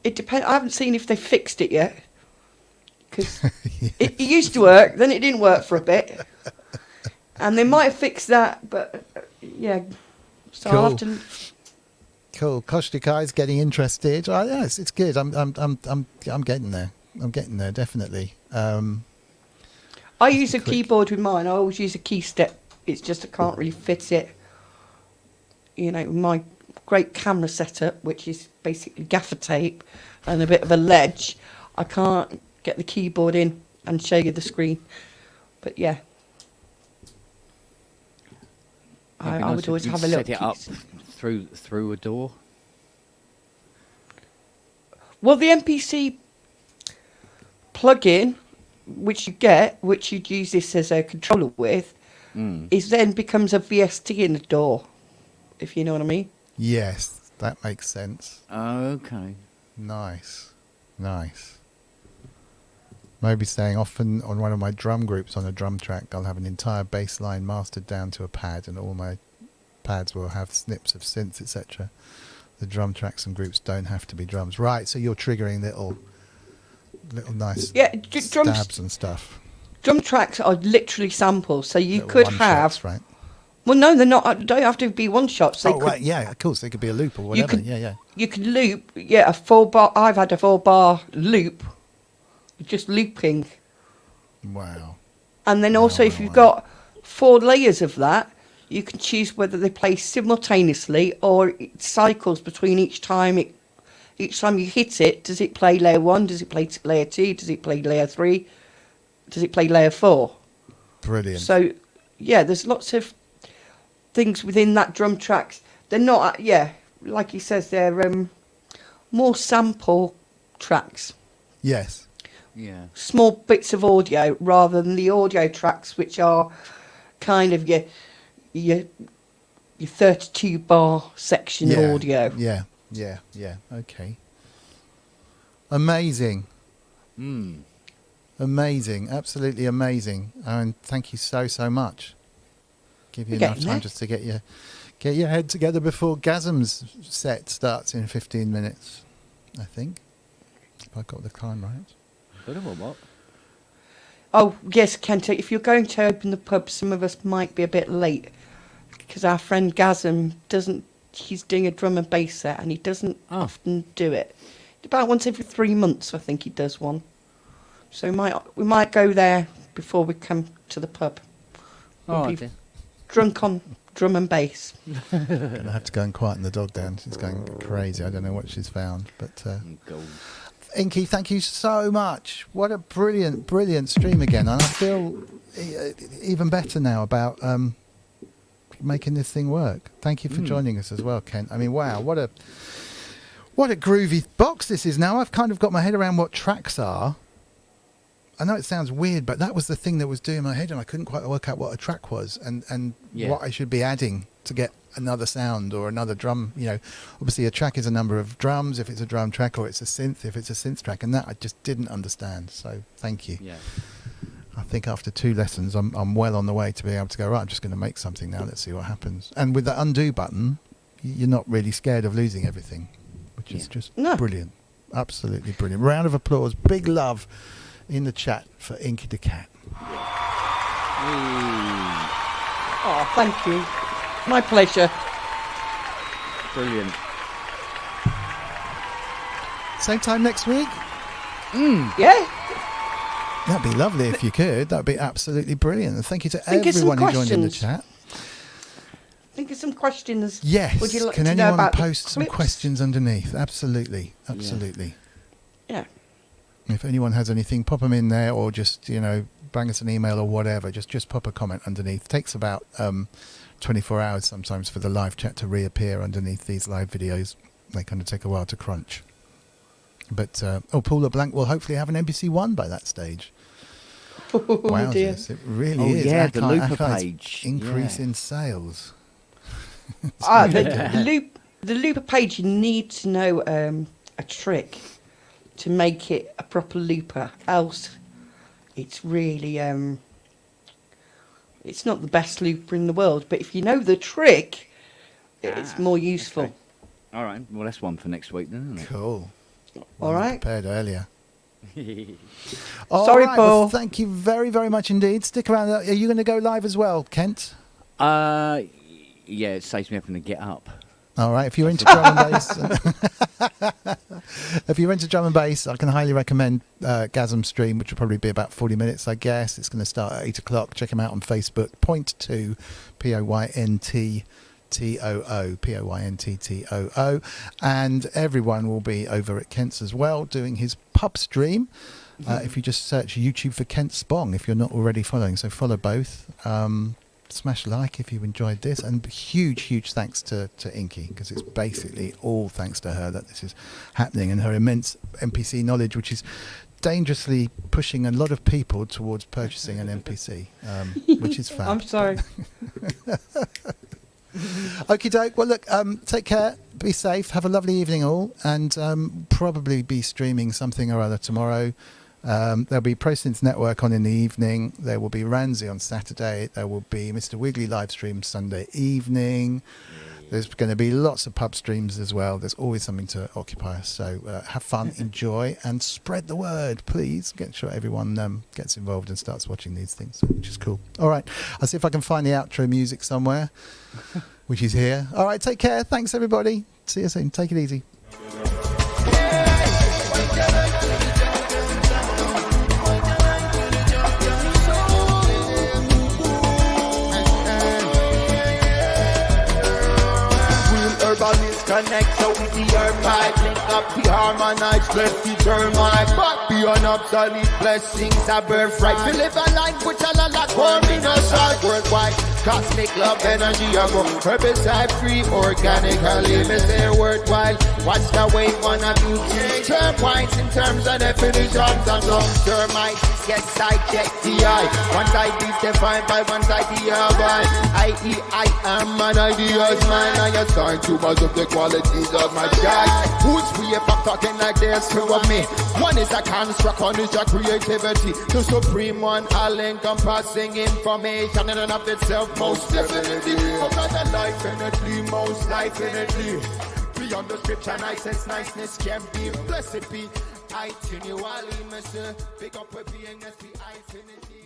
It depends. I haven't seen if they fixed it yet, because it used to work, then it didn't work for a bit, and they might have fixed that, but yeah. So I'll have to. Cool. Koshtikai's getting interested. Oh, yes, it's good. I'm getting there. I'm getting there, definitely. I use a keyboard with mine. I always use a key step. It's just I can't really fit it. You know, my great camera setup, which is basically gaffer tape and a bit of a ledge, I can't get the keyboard in and show you the screen. But yeah. I would always have a look. Set it up through a door. Well, the MPC plug-in, which you get, which you'd use this as a controller with, is then becomes a VST in the door, if you know what I mean. Yes, that makes sense. Okay. Nice. Maybe saying often on one of my drum groups on a drum track, I'll have an entire bass line mastered down to a pad, and all my pads will have snips of synths, etc. The drum tracks and groups don't have to be drums. Right, so you're triggering little nice stabs and stuff. Drum tracks are literally samples, so you Little could one have. shots, right? Well, no, they're not. Don't have to be one shots. Right, yeah, of course, they could be a loop or whatever. Yeah. You could loop, a 4-bar. I've had a 4-bar loop, just looping. Wow. And then also, if you've got 4 layers of that, you can choose whether they play simultaneously or it cycles between each time. Each time you hit it, does it play layer 1? Does it play layer 2? Does it play layer 3? Does it play layer 4? Brilliant. So, yeah, there's lots of things within that drum tracks. They're not, like he says, they're more sample tracks. Yes. Yeah. Small bits of audio rather than the audio tracks, which are kind of your your 32 bar section audio. Yeah. Okay. Amazing. Amazing. Absolutely amazing. And thank you so much. Give you enough time just to get your head together before Gasm's set starts in 15 minutes, I think. If I got the time right. What? Oh, yes, Kent, if you're going to open the pub, some of us might be a bit late because our friend Gasm he's doing a drum and bass set and he doesn't often do it. About once every 3 months, I think he does one. So we might go there before we come to the pub. We'll be drunk on drum and bass. Gonna have to go and quieten the dog down. She's going crazy. I don't know what she's found, but Inky, thank you so much. What a brilliant stream again, and I feel even better now about making this thing work. Thank you for joining us as well, Kent. I mean, wow, what a groovy box this is now. I've kind of got my head around what tracks are. I know it sounds weird, but that was the thing that was doing my head, and I couldn't quite work out what a track was and what I should be adding to get another sound or another drum. You know, obviously a track is a number of drums if it's a drum track, or it's a synth if it's a synth track, and that I just didn't understand. So thank you. Yeah. I think after 2 lessons, I'm well on the way to be able to go, right, I'm just going to make something now. Let's see what happens. And with the undo button, you're not really scared of losing everything, which is just brilliant. Absolutely brilliant. Round of applause. Big love in the chat for Inky the Cat. Oh, thank you. My pleasure. Brilliant. Same time next week? Yeah. That'd be lovely if you could. That'd be absolutely brilliant. And thank you to everyone who joined in the chat. Think of some questions. Yes. Would you like Can to know anyone about post some clips? questions underneath? Absolutely. Yeah. If anyone has anything, pop them in there, or just, bang us an email or whatever. Just pop a comment underneath. It takes about 24 hours sometimes for the live chat to reappear underneath these live videos. They kind of take a while to crunch. But Paul LeBlanc will hopefully have an MPC One by that stage. Oh dear. It really is. Yeah, the Akai looper page. Increase in sales. The looper page, you need to know a trick to make it a proper looper, else it's really it's not the best looper in the world, but if you know the trick, it's more useful. Okay. All right, well, that's one for next week then, isn't it? Cool. All right. Prepared earlier. Sorry, right, Paul. well, thank you very, very much indeed. Stick around. Are you going to go live as well, Kent? Yeah, it saves me having to get up. All right. If you're into drum and bass, I can highly recommend Gasm's stream, which will probably be about 40 minutes, I guess. It's going to start at 8 o'clock. Check him out on Facebook. Point2 POYNTTOO, and everyone will be over at Kent's as well doing his pub stream. If you just search YouTube for Kent Spong, if you're not already following, so follow both. Smash like if you enjoyed this, and huge thanks to Inky, because it's basically all thanks to her that this is happening, and her immense MPC knowledge, which is dangerously pushing a lot of people towards purchasing an MPC, which is fab. I'm sorry. Okie doke. Well, look, take care, be safe, have a lovely evening all, and probably be streaming something or other tomorrow. There'll be ProSynth Network on in the evening. There will be Ramsey on Saturday. There will be Mr. Wiggly live stream Sunday evening. There's going to be lots of pub streams as well. There's always something to occupy us. So have fun, enjoy, and spread the word, please. Get sure everyone gets involved and starts watching these things, which is cool. All right. I'll see if I can find the outro music somewhere, which is here. All right. Take care. Thanks, everybody. See you soon. Take it easy. Connect so with the herb pipe, link up the harmonized, bless the termite. But beyond obsolete blessings, a birthright. We live a life which a lot like warm in us heart worldwide. Cosmic love, energy, I go herbicide free, organically, me say worthwhile. Watch the way one of you change. Term points in terms of definitions and some termites get sidecheck the eye. One side is defined by one side the other. I.e. I am an ideas man. I assign too much of the qualities of my guy. Who's free if I'm talking like this two of me? One is a construct, one is a creativity. The supreme one, all encompassing information in and of itself, most definitely. Another life infinitely, most life infinitely. Beyond the scripture, niceness can be. Blessed be. I continually, Mr. Pick up a being as the infinity.